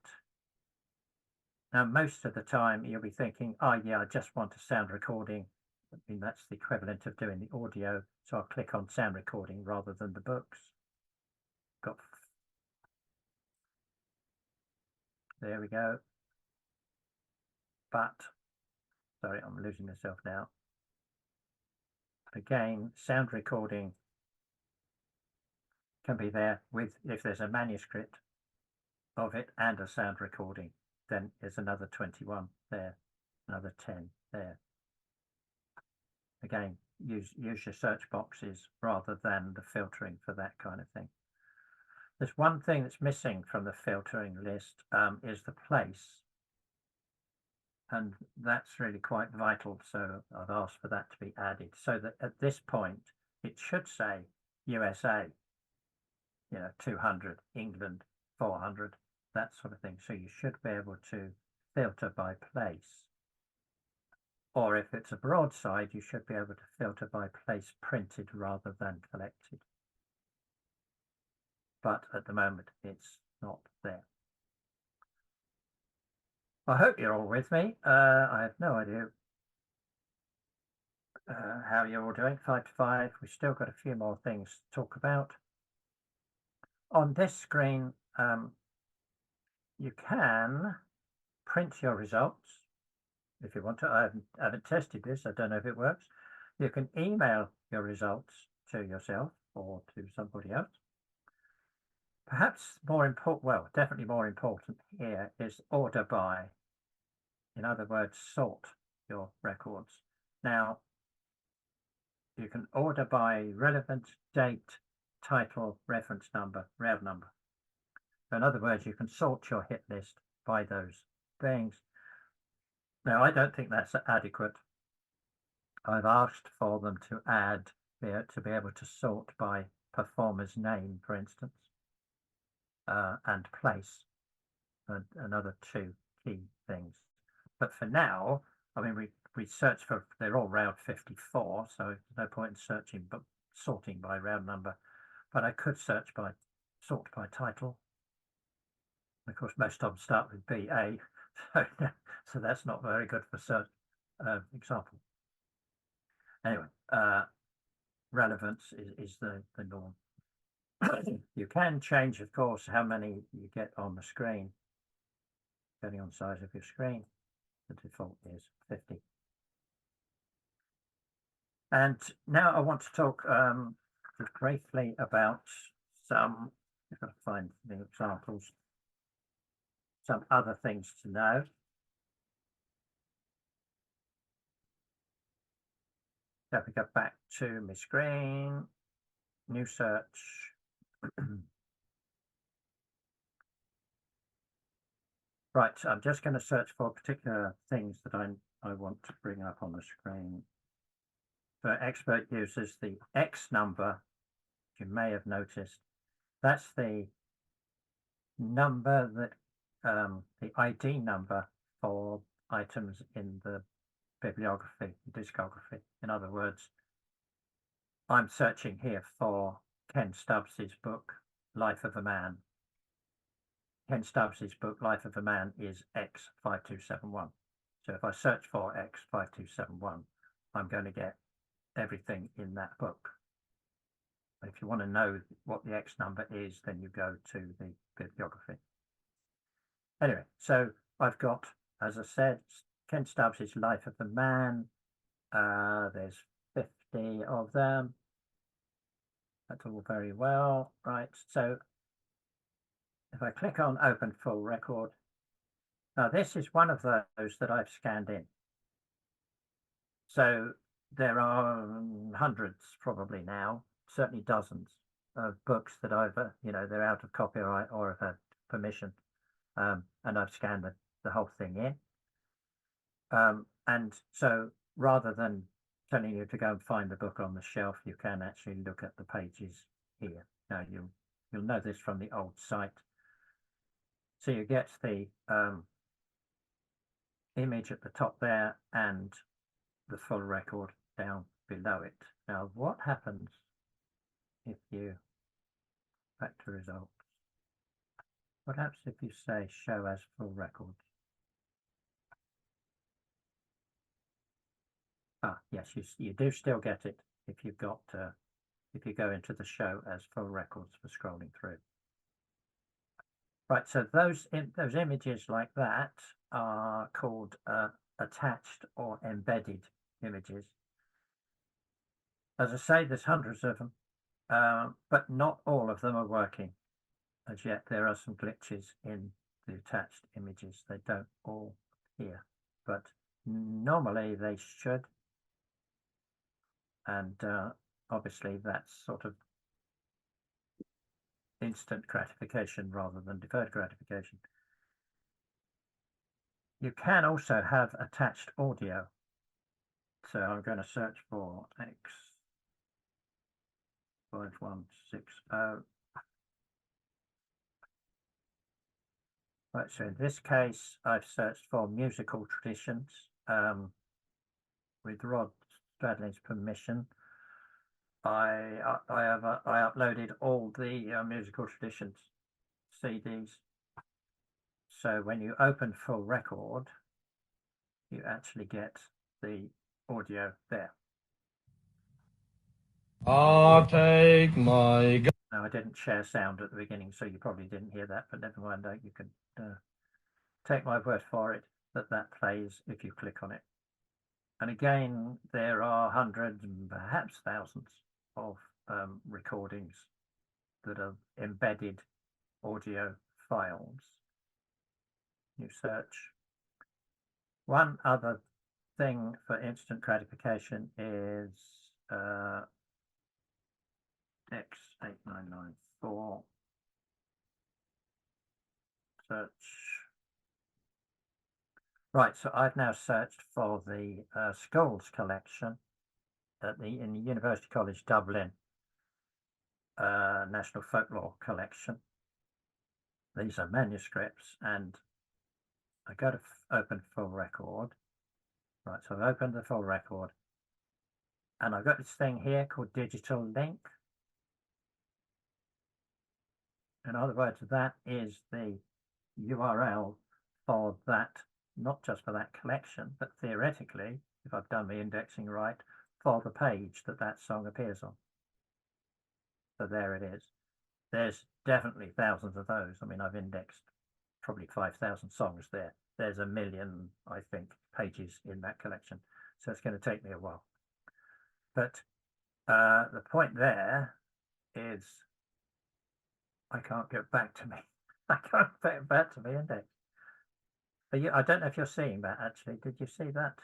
Now, most of the time you'll be thinking, oh yeah, I just want a sound recording. I mean, that's the equivalent of doing the audio. So I'll click on sound recording rather than the books. There we go. But, sorry, I'm losing myself now. Again, sound recording can be there with, if there's a manuscript of it and a sound recording, then there's another 21 there, another 10 there. Again, use your search boxes rather than the filtering for that kind of thing. There's one thing that's missing from the filtering list is the place. And that's really quite vital. So I've asked for that to be added so that at this point, it should say USA, 200, England, 400, that sort of thing. So you should be able to filter by place. Or if it's a broadside, you should be able to filter by place printed rather than collected. But at the moment, it's not there. I hope you're all with me. I have no idea how you're all doing. 5 to 5. We've still got a few more things to talk about. On this screen, you can print your results if you want to. I haven't tested this. I don't know if it works. You can email your results to yourself or to somebody else. Perhaps more important, well, definitely more important here is order by. In other words, sort your records. Now, you can order by relevant, date, title, reference number, Roud number. So in other words, you can sort your hit list by those things. Now, I don't think that's adequate. I've asked for them to add, to be able to sort by performer's name, for instance, and place, and another 2 key things. But for now, I mean, we search for, they're all Roud 54, so there's no point in searching, but sorting by Roud number. But I could search by sort by title. Of course, most of them start with BA, so that's not very good for search example. Anyway, relevance is the norm. You can change, of course, how many you get on the screen, depending on the size of your screen. The default is 50. And now I want to talk just briefly about some, I've got to find the examples, some other things to know. So if we go back to my screen, new search. Right, I'm just going to search for particular things that I want to bring up on the screen. For expert users, the X number, you may have noticed, that's the number that, the ID number for items in the bibliography, discography. In other words, I'm searching here for Ken Stubbs's book, Life of a Man. Ken Stubbs's book, Life of a Man, is X5271. So if I search for X5271, I'm going to get everything in that book. If you want to know what the X number is, then you go to the bibliography. Anyway, so I've got, as I said, Ken Stubbs's Life of a Man. There's 50 of them. That's all very well, right? So if I click on Open Full Record, now this is one of those that I've scanned in. So there are hundreds probably now, certainly dozens books that I've, they're out of copyright or have had permission, and I've scanned the whole thing in. And so rather than telling you to go and find the book on the shelf, you can actually look at the pages here. Now you'll know this from the old site. So you get the image at the top there and the full record down below it. Now what happens if you back to results? What happens if you say show as full records? Ah, yes, you do still get it if you've got if you go into the show as full records for scrolling through. Right, so those images like that are called attached or embedded images. As I say, there's hundreds of them, but not all of them are working as yet. There are some glitches in the attached images. They don't all appear, but normally they should. And obviously that's sort of instant gratification rather than deferred gratification. You can also have attached audio. So I'm going to search for X5160. Right, so in this case, I've searched for musical traditions with Rod Stradlin's permission. I uploaded all the musical traditions CDs. So when you open full record, you actually get the audio there. I'll take my gun. Now I didn't share sound at the beginning, so you probably didn't hear that, but never mind. You can take my word for it that that plays if you click on it. And again, there are hundreds and perhaps thousands of recordings that are embedded audio files. You search. One other thing for instant gratification is X8994. Search. Right, so I've now searched for the Scholes collection in the University College Dublin National Folklore Collection. These are manuscripts, and I go to open full record. Right, so I've opened the full record, and I've got this thing here called digital link. In other words, that is the URL for that, not just for that collection, but theoretically, if I've done the indexing right, for the page that song appears on. So there it is. There's definitely thousands of those. I mean, I've indexed probably 5,000 songs there. There's 1 million, I think, pages in that collection. So it's going to take me a while. But the point there is I can't get back to me. I can't get back to the index. I don't know if you're seeing that, actually. Did you see that?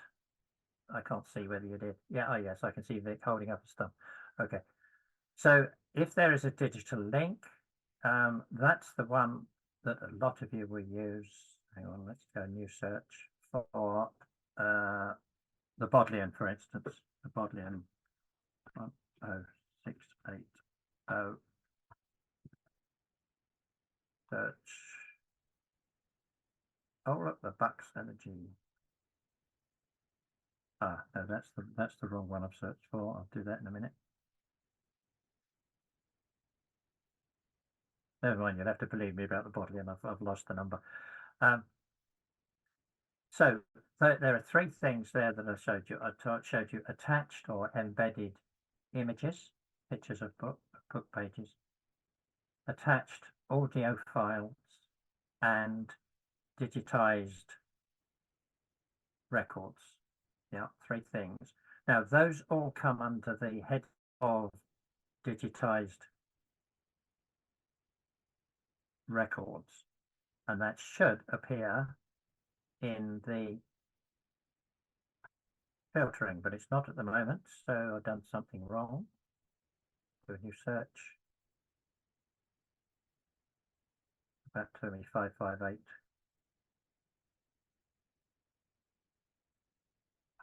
I can't see whether you did. Yeah, oh yes, I can see Vic holding up a stump. Okay. So if there is a digital link, that's the one that a lot of you will use. Hang on, let's go new search for the Bodleian, for instance. The Bodleian 10680. Search. Oh, look, the Bucks Energy. Ah, no, that's the wrong one I've searched for. I'll do that in a minute. Never mind, you'll have to believe me about the Bodleian. I've lost the number. So there are three things there that I showed you. I showed you attached or embedded images, pictures of book pages, attached audio files, and digitized records. Yeah, three things. Now those all come under the head of digitized records, and that should appear in the filtering, but it's not at the moment, so I've done something wrong. Do a new search. Back to me, 558.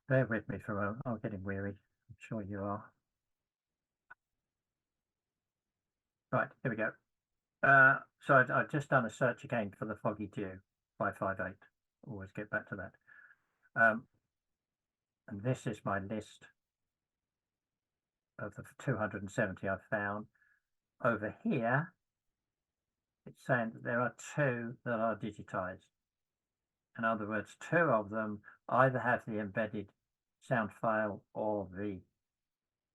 Bear with me for a moment. I'm getting weary. I'm sure you are. Right, here we go. So I've just done a search again for the Foggy Dew 558. Always get back to that. And this is my list of the 270 I've found. Over here, it's saying that there are 2 that are digitized. In other words, 2 of them either have the embedded sound file or the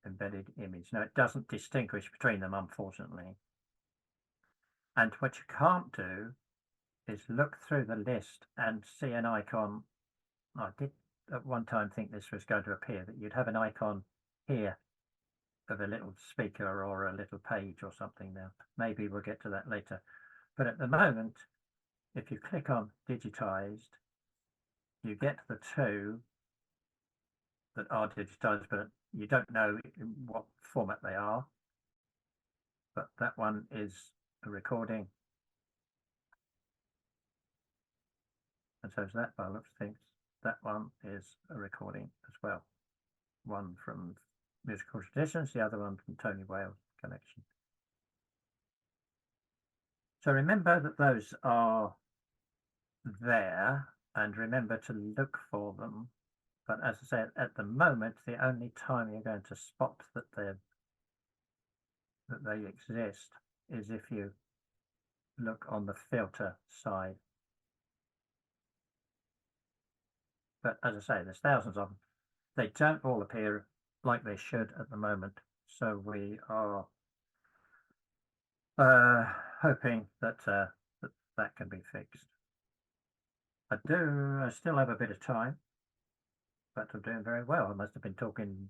embedded image. Now, it doesn't distinguish between them, unfortunately. And what you can't do is look through the list and see an icon. I did at one time think this was going to appear, that you'd have an icon here of a little speaker or a little page or something. Now, maybe we'll get to that later. But at the moment, if you click on digitized, you get the 2 that are digitized, but you don't know in what format they are. But that one is a recording. And so is that, by the looks of things. That one is a recording as well. One from Musical Traditions, the other one from Tony Wales Collection. So remember that those are there, and remember to look for them. But as I said, at the moment, the only time you're going to spot that they exist is if you look on the filter side. But as I say, there's thousands of them. They don't all appear like they should at the moment. So we are hoping that that can be fixed. I still have a bit of time, but I'm doing very well. I must have been talking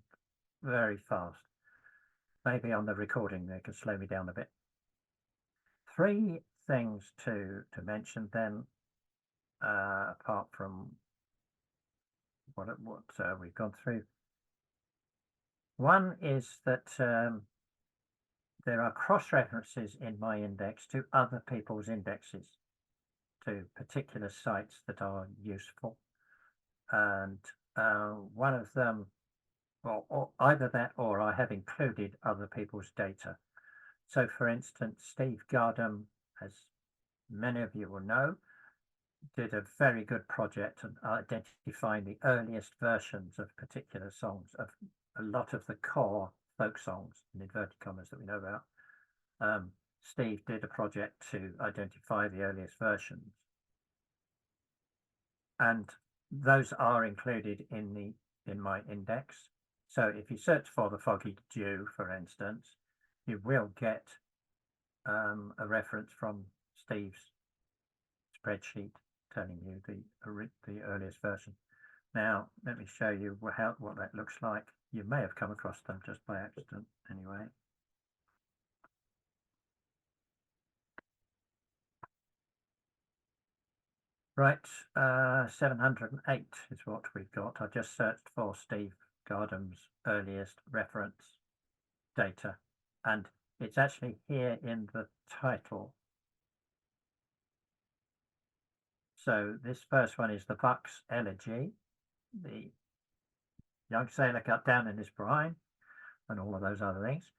very fast. Maybe on the recording they can slow me down a bit. 3 things to mention then, apart from what we've gone through. One is that there are cross-references in my index to other people's indexes, to particular sites that are useful. And one of them, or either that or I have included other people's data. So for instance, Steve Gardam, as many of you will know, did a very good project on identifying the earliest versions of particular songs, of a lot of the core folk songs, in inverted commas, that we know about. Steve did a project to identify the earliest versions. And those are included in my index. So if you search for the Foggy Dew, for instance, you will get a reference from Steve's spreadsheet telling you the earliest version. Now, let me show you what that looks like. You may have come across them just by accident anyway. Right, 708 is what we've got. I just searched for Steve Gardam's earliest reference data, and it's actually here in the title. So this first one is the Bucks Elegy, the young sailor cut down in his brine, and all of those other things.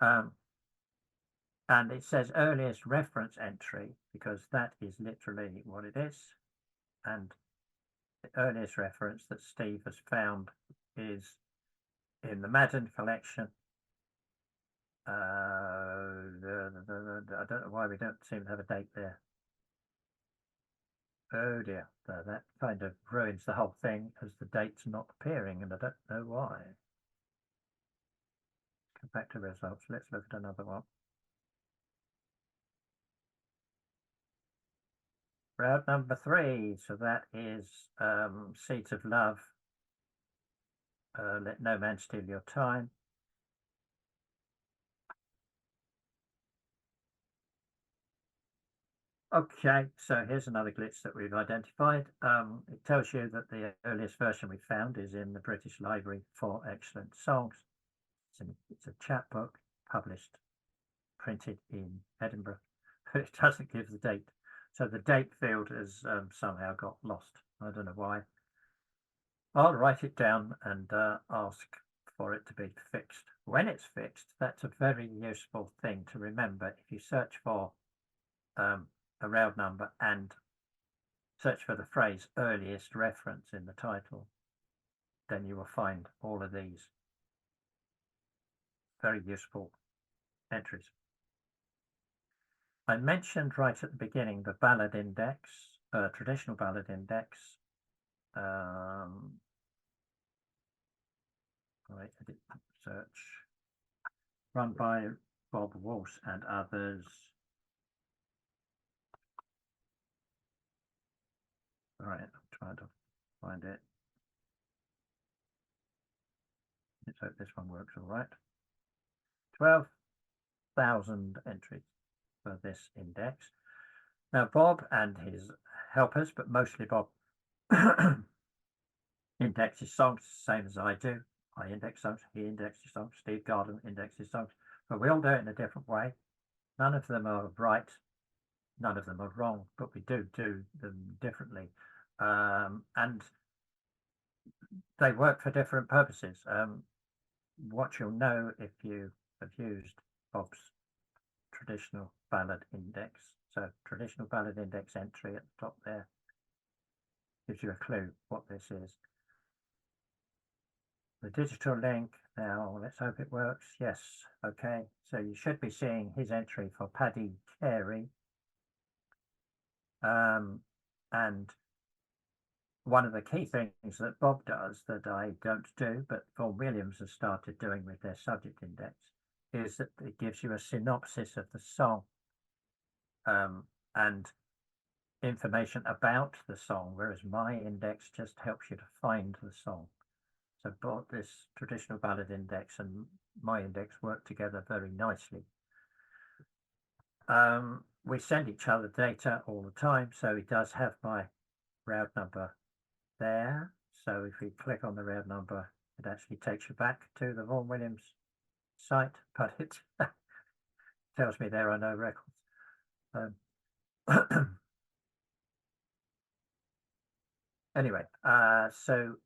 And it says earliest reference entry because that is literally what it is. And the earliest reference that Steve has found is in the Madden collection. I don't know why we don't seem to have a date there. Oh dear, that kind of ruins the whole thing as the date's not appearing, and I don't know why. Come back to results. Let's look at another one. Round number 3, so that is Seeds of Love, Let No Man Steal Your Time. Okay, so here's another glitch that we've identified. It tells you that the earliest version we found is in the British Library for Excellent Songs. It's a chapbook published, printed in Edinburgh, but it doesn't give the date. So the date field has somehow got lost. I don't know why. I'll write it down and ask for it to be fixed. When it's fixed, that's a very useful thing to remember. If you search for a round number and search for the phrase earliest reference in the title, then you will find all of these very useful entries. I mentioned right at the beginning the ballad index, traditional ballad index. Right, edit search, run by Bob Walsh and others. All right, I'm trying to find it. Let's hope this one works all right. 12,000 entries for this index. Now, Bob and his helpers, but mostly Bob, indexes songs the same as I do. I index songs, he indexes songs, Steve Garden indexes songs, but we all do it in a different way. None of them are right, none of them are wrong, but we do them differently. And they work for different purposes. What you'll know if you have used Bob's traditional ballad index, so traditional ballad index entry at the top there, gives you a clue what this is. The digital link, now let's hope it works. Yes, okay, so you should be seeing his entry for Paddy Carey. And one of the key things that Bob does that I don't do, but Vaughan Williams has started doing with their subject index, is that it gives you a synopsis of the song and information about the song, whereas my index just helps you to find the song. So both this traditional ballad index and my index work together very nicely. We send each other data all the time, so it does have my round number there. So if we click on the round number, it actually takes you back to the Vaughan Williams site, but it tells me there are no records. Anyway, so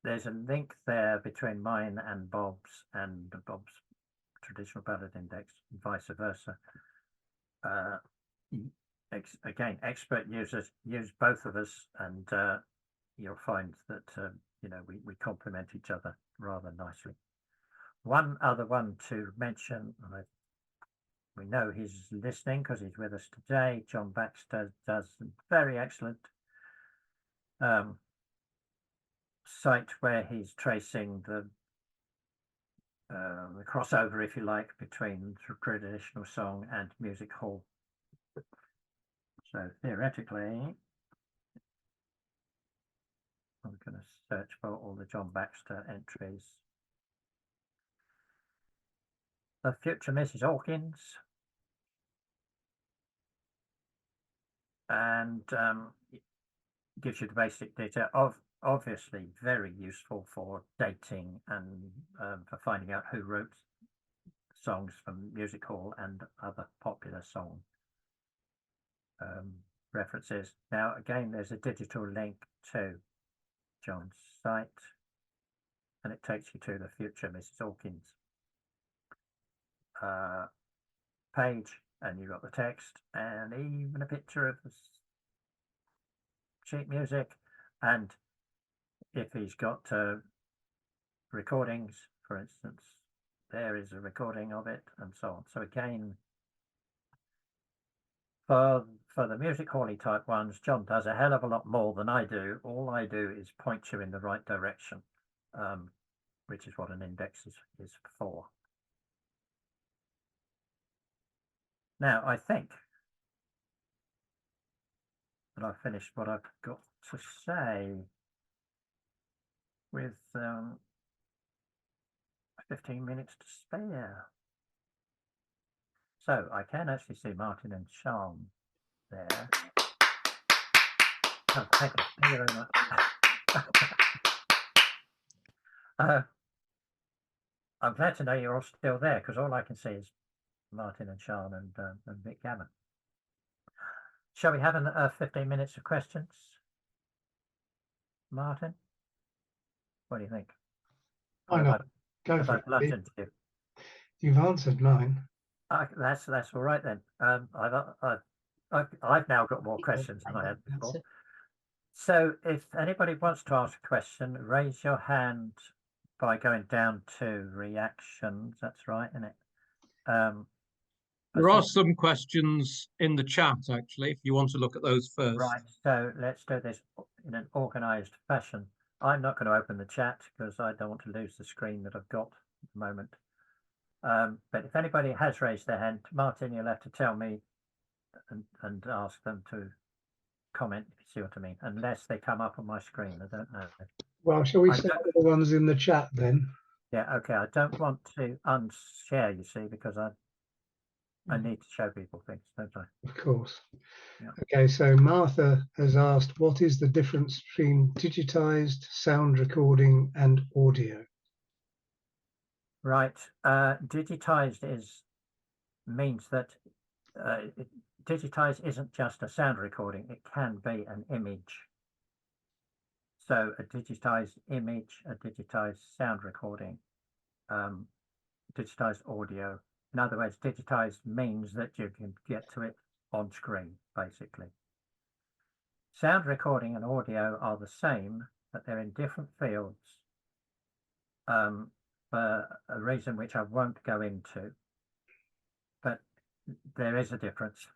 there's a link there between mine and Bob's traditional ballad index and vice versa. Again, expert users use both of us, and you'll find that you know, we complement each other rather nicely. One other one to mention, we know he's listening because he's with us today. John Baxter does a very excellent site where he's tracing the crossover, if you like, between traditional song and music hall. So theoretically, I'm going to search for all the John Baxter entries. The future Mrs. Hawkins, and gives you the basic data of, obviously very useful for dating and for finding out who wrote songs from music hall and other popular song references. Now again, there's a digital link to John's site, and it takes you to the future Mrs. Hawkins page, and you've got the text and even a picture of the sheet music, and if he's got recordings, for instance, there is a recording of it, and so on. So again, for the music hall-y type ones, John does a hell of a lot more than I do. All I do is point you in the right direction, which is what an index is for. Now, I think that I've finished what I've got to say with 15 minutes to spare. So I can actually see Martin and Sean there. Oh, thank you very much. I'm glad to know you're all still there, because all I can see is Martin and Sean and Vic Gammon. Shall we have 15 minutes of questions? Martin? What do you think? Why Or not? Go have for I it. Steve. bludgeoned you? You've answered mine. That's all right then. I've now got more questions than I had before. Answer. So if anybody wants to ask a question, raise your hand by going down to reactions. That's right, isn't it? I There are think- some questions in the chat, actually, if you want to look at those first. Right, so let's do this in an organized fashion. I'm not going to open the chat because I don't want to lose the screen that I've got at the moment. But if anybody has raised their hand, Martin, you'll have to tell me and ask them to comment, if you see what I mean, unless they come up on my screen. I don't know. Well, shall we I start don't- with the ones in the chat then? Yeah, okay. I don't want to unshare, you see, because I need to show people things, don't I? Of course. Yeah. Okay, so Martha has asked, what is the difference between digitized sound recording and audio? Right. Digitized means that digitized isn't just a sound recording, it can be an image. So a digitized image, a digitized sound recording, digitized audio. In other words, digitized means that you can get to it on screen, basically. Sound recording and audio are the same, but they're in different fields for a reason which I won't go into, but there is a difference.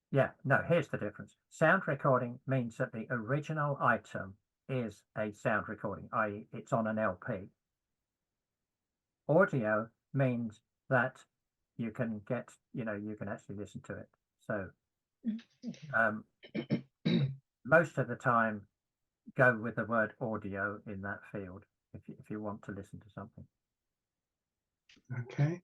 Yeah, no, here's the difference. Sound recording means that the original item is a sound recording, i.e. it's on an LP. Audio means that you can get, you can actually listen to it. So most of the time, go with the word audio in that field if you want to listen to something. Okay.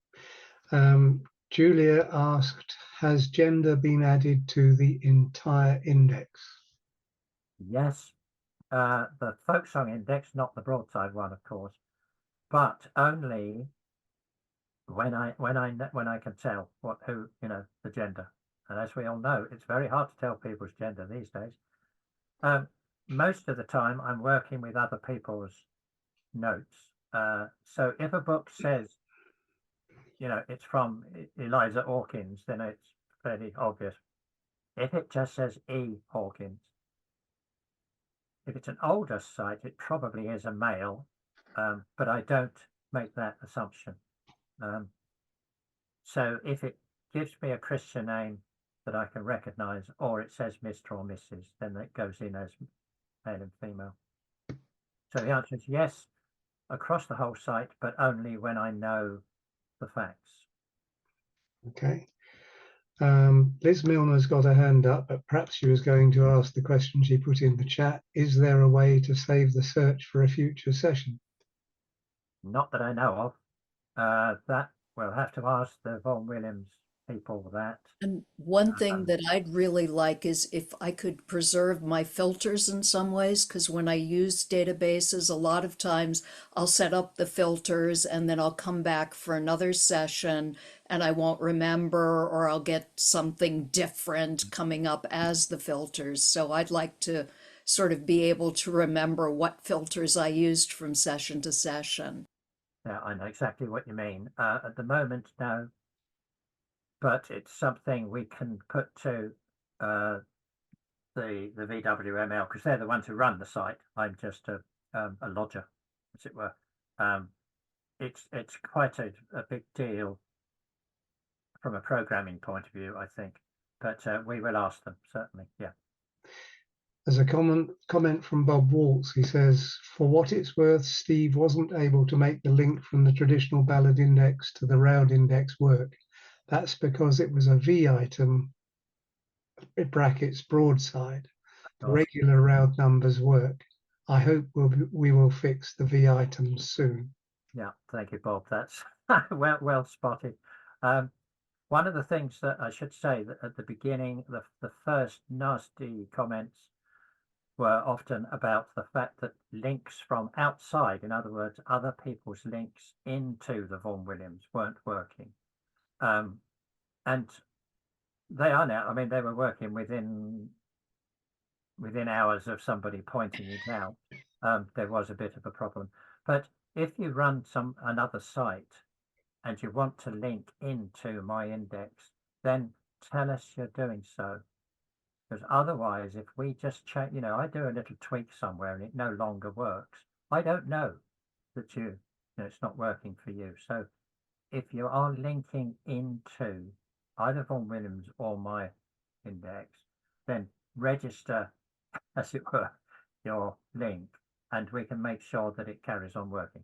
Julia asked, has gender been added to the entire index? Yes, the folk song index, not the broadside one, of course, but only when I can tell who the gender. And as we all know, it's very hard to tell people's gender these days. Most of the time, I'm working with other people's notes. So if a book says, it's from Eliza Hawkins, then it's fairly obvious. If it just says E. Hawkins, if it's an older site, it probably is a male, but I don't make that assumption. So if it gives me a Christian name that I can recognize, or it says Mr. or Mrs., then it goes in as male and female. So the answer is yes, across the whole site, but only when I know the facts. Okay. Liz Milner's got her hand up, but perhaps she was going to ask the question she put in the chat. Is there a way to save the search for a future session? Not that I know of. That we'll have to ask the Vaughan Williams people that. And one thing that I'd really like is if I could preserve my filters in some ways, because when I use databases, a lot of times I'll set up the filters and then I'll come back for another session and I won't remember, or I'll get something different coming up as the filters. So I'd like to sort of be able to remember what filters I used from session to session. Yeah, I know exactly what you mean. At the moment, no. But it's something we can put to the VWML, because they're the ones who run the site. I'm just a lodger, as it were. It's quite a big deal from a programming point of view, I think. But we will ask them, certainly. Yeah. There's a comment from Bob Waltz. He says, for what it's worth, Steve wasn't able to make the link from the traditional ballad index to the Roud index work. That's because it was a V item, brackets broadside. The regular Roud numbers work. I hope we will fix the V items soon. Yeah, thank you, Bob. That's well spotted. One of the things that I should say that at the beginning, the first nasty comments were often about the fact that links from outside, in other words, other people's links into the Vaughan Williams, weren't working. And They are now. I mean, they were working within hours of somebody pointing it out. There was a bit of a problem, but if you run another site and you want to link into my index, then tell us you're doing so. Because otherwise, if we just check, I do a little tweak somewhere and it no longer works, I don't know that it's not working for you. So if you are linking into either Vaughan Williams or my index, then register, as it were, your link, and we can make sure that it carries on working.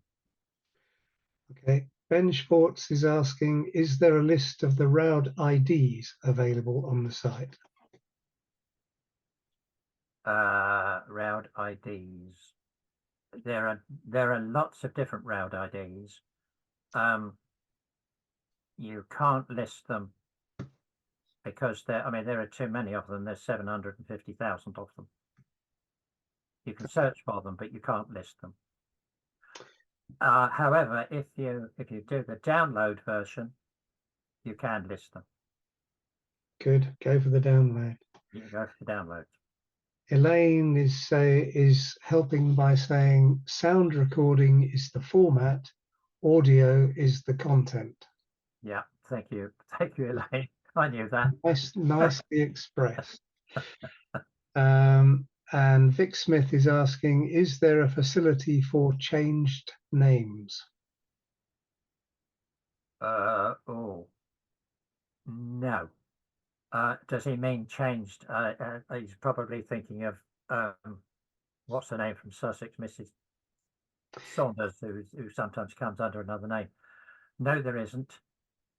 Okay. Ben Schwartz is asking, is there a list of the Roud IDs available on the site? Roud IDs. There are lots of different Roud IDs. You can't list them because there are too many of them. There's 750,000 of them. You can search for them, but you can't list them. However, if you do the download version, you can list them. Good. Go for the download. You can go for the download. Elaine is helping by saying sound recording is the format, audio is the content. Yeah, thank you, Elaine. I knew that. Nicely expressed. And Vic Smith is asking, is there a facility for changed names? Oh, no. Does he mean changed? He's probably thinking of what's the name from Sussex, Mrs. Saunders, who sometimes comes under another name. No, there isn't.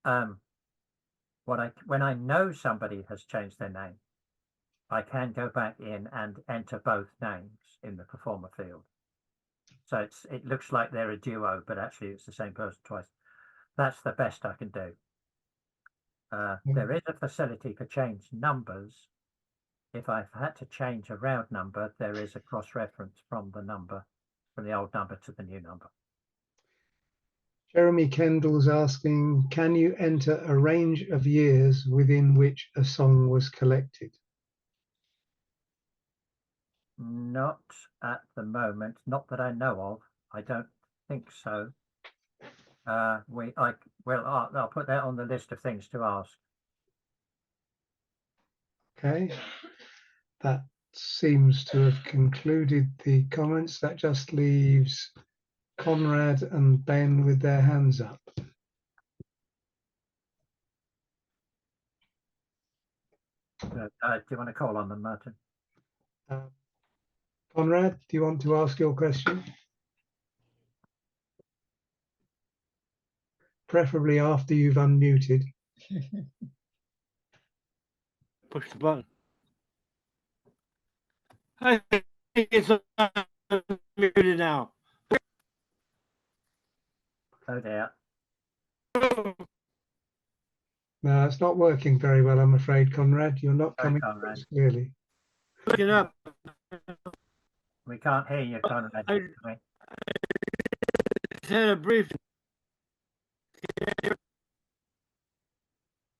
When I know somebody has changed their name, I can go back in and enter both names in the performer field. So it looks like they're a duo, but actually it's the same person twice. That's the best I can do. There is a facility for change numbers. If I've had to change a Roud number, there is a cross-reference from the old number to the new number. Jeremy Kendall's asking, can you enter a range of years within which a song was collected? Not at the moment, not that I know of. I don't think so. I'll put that on the list of things to ask. Okay, that seems to have concluded the comments. That just leaves Conrad and Ben with their hands up. Do you want to call on them, Martin? Conrad, do you want to ask your question? Preferably after you've unmuted. Push the button. I think it's muted now. Oh dear. No, it's not working very well, I'm afraid, Conrad. You're not Sorry, coming Conrad. across clearly. Looking up. We can't hear you, Conrad. I had a brief.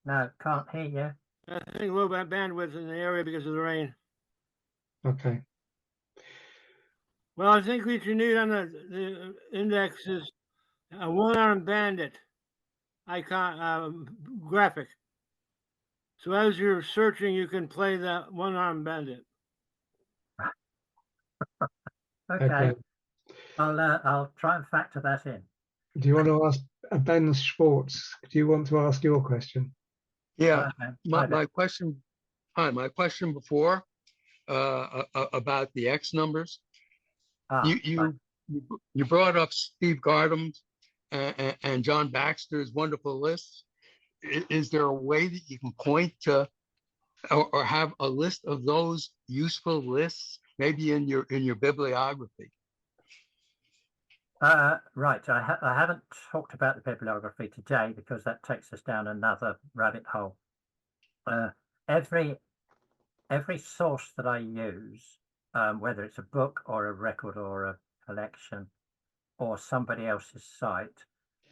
No, can't hear you. I think low bandwidth in the area because of the rain. Okay. Well, I think what you need on the index is a one-armed bandit icon graphic. So as you're searching, you can play that one-armed bandit. Okay. I'll try and factor that in. Do you want to ask Ben Schwartz? Do you want to ask your question? Yeah, Okay. my question. Hi, my question before about the X numbers. You brought up Steve Gardam's and John Baxter's wonderful lists. Is there a way that you can point to or have a list of those useful lists, maybe in your bibliography? Right. I haven't talked about the bibliography today because that takes us down another rabbit hole. Every source that I use, whether it's a book or a record or a collection or somebody else's site,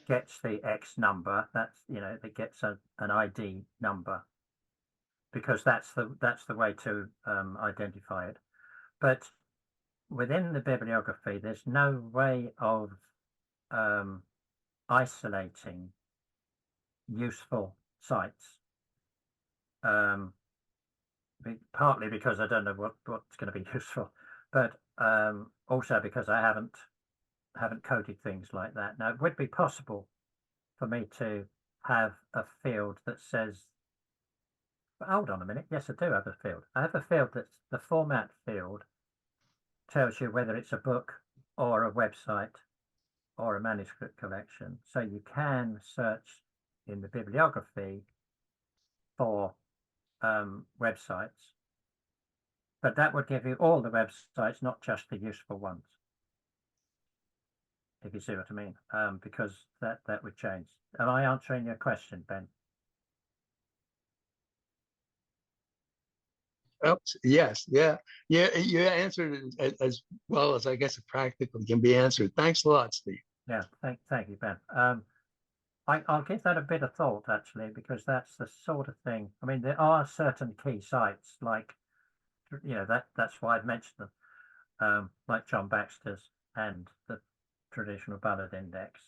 gets the X number. That's, that gets an ID number. because that's the way to identify it. But within the bibliography, there's no way of isolating useful sites. Partly because I don't know what's going to be useful, but also because I haven't coded things like that. Now, it would be possible for me to have a field that says, hold on a minute, yes, I do have a field. I have a field that's the format field, tells you whether it's a book or a website or a manuscript collection. So you can search in the bibliography for websites, but that would give you all the websites, not just the useful ones, if you see what I mean, because that would change. Am I answering your question, Ben? Oops, yes, yeah. You answered it as well as I guess it practically can be answered. Thanks a lot, Steve. Yeah, thank you, Ben. I'll give that a bit of thought, actually, because that's the sort of thing. I mean, there are certain key sites, like, that's why I've mentioned them, like John Baxter's and the Traditional Ballad Index.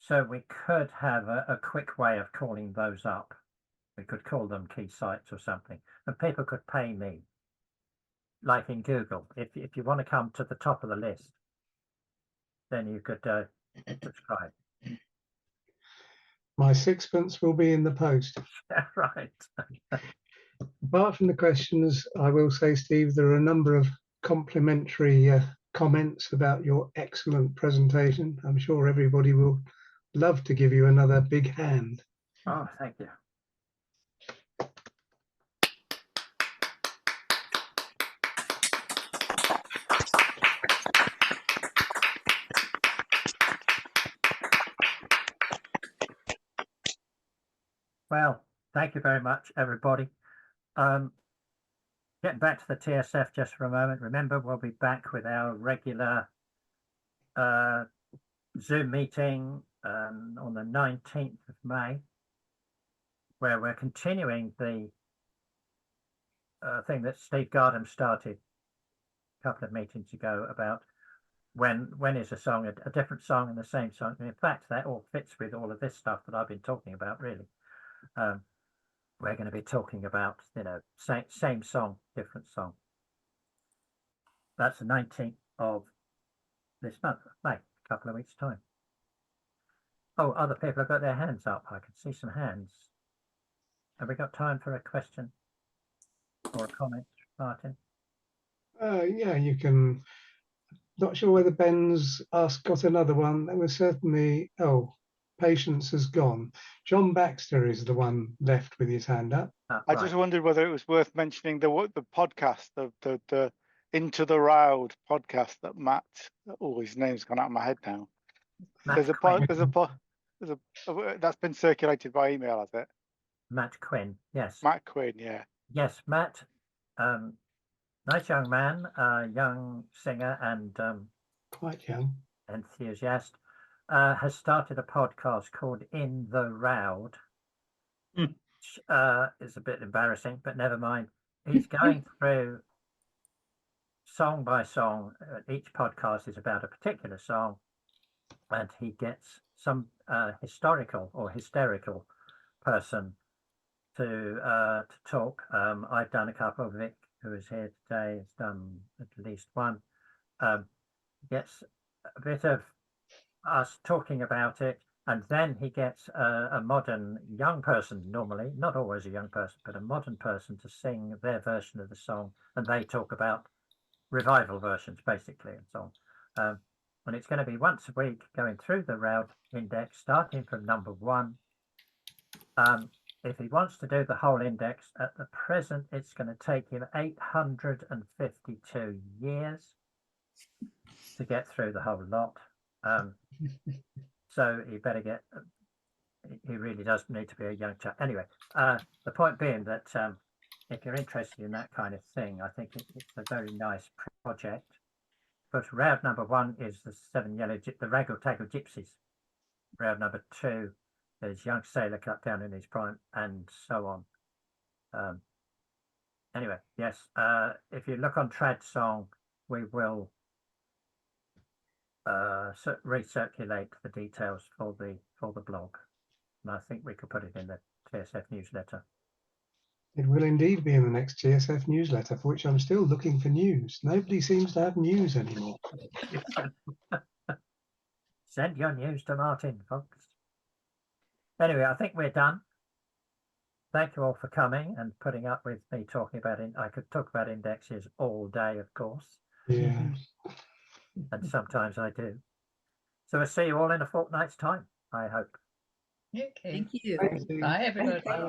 So we could have a quick way of calling those up. We could call them key sites or something, and people could pay me, like in Google. If you want to come to the top of the list, then you could subscribe. My sixpence will be in the post. Yeah, right. Apart from the questions, I will say, Steve, there are a number of complimentary comments about your excellent presentation. I'm sure everybody will love to give you another big hand. Oh, thank you. Well, thank you very much, everybody. Getting back to the TSF just for a moment. Remember, we'll be back with our regular Zoom meeting on the 19th of May, where we're continuing the thing that Steve Gardam started a couple of meetings ago about when is a song a different song and the same song. And in fact, that all fits with all of this stuff that I've been talking about, really. We're going to be talking about, same song, different song. That's the 19th of this month, May, a couple of weeks' time. Oh, other people have got their hands up. I can see some hands. Have we got time for a question or a comment, Martin? Yeah, you can. Not sure whether Ben's got another one. There was certainly, Patience has gone. John Baxter is the one left with his hand up. I just wondered whether it was worth mentioning the podcast, the Into the Roud podcast that Matt. Oh, his name's gone out of my head now. There's a that's been circulated by email, has it? Matt Quinn, yes. Matt Quinn, yeah. Yes, Matt. Nice young man, young singer and Quite young. enthusiast. Has started a podcast called In the Roud. Which is a bit embarrassing, but never mind. He's going through song by song. Each podcast is about a particular song, and he gets some historical or hysterical person to talk. I've done a couple. Vic, who is here today, has done at least one. Gets a bit of us talking about it, and then he gets a modern young person, normally, not always a young person, but a modern person to sing their version of the song, and they talk about revival versions, basically, and so on. And it's going to be once a week, going through the Roud Index, starting from number 1. If he wants to do the whole index, at the present, it's going to take him 852 years to get through the whole lot. So he better get, he really does need to be a young chap. Anyway, the point being that if you're interested in that kind of thing, I think it's a very nice project. But Roud number 1 is the the Raggle-Taggle Gypsies. Roud number 2 is Young Sailor Cut Down in His Prime, and so on. Anyway, yes, if you look on TradSong, we will recirculate the details for the blog, and I think we could put it in the TSF newsletter. It will indeed be in the next TSF newsletter, for which I'm still looking for news. Nobody seems to have news anymore. Send your news to Martin, folks. Anyway, I think we're done. Thank you all for coming and putting up with me talking about it. I could talk about indexes all day, of course. Yeah. And sometimes I do. So we'll see you all in a fortnight's time, I hope. Okay. Thank you. Thank you. Bye, everybody. Bye.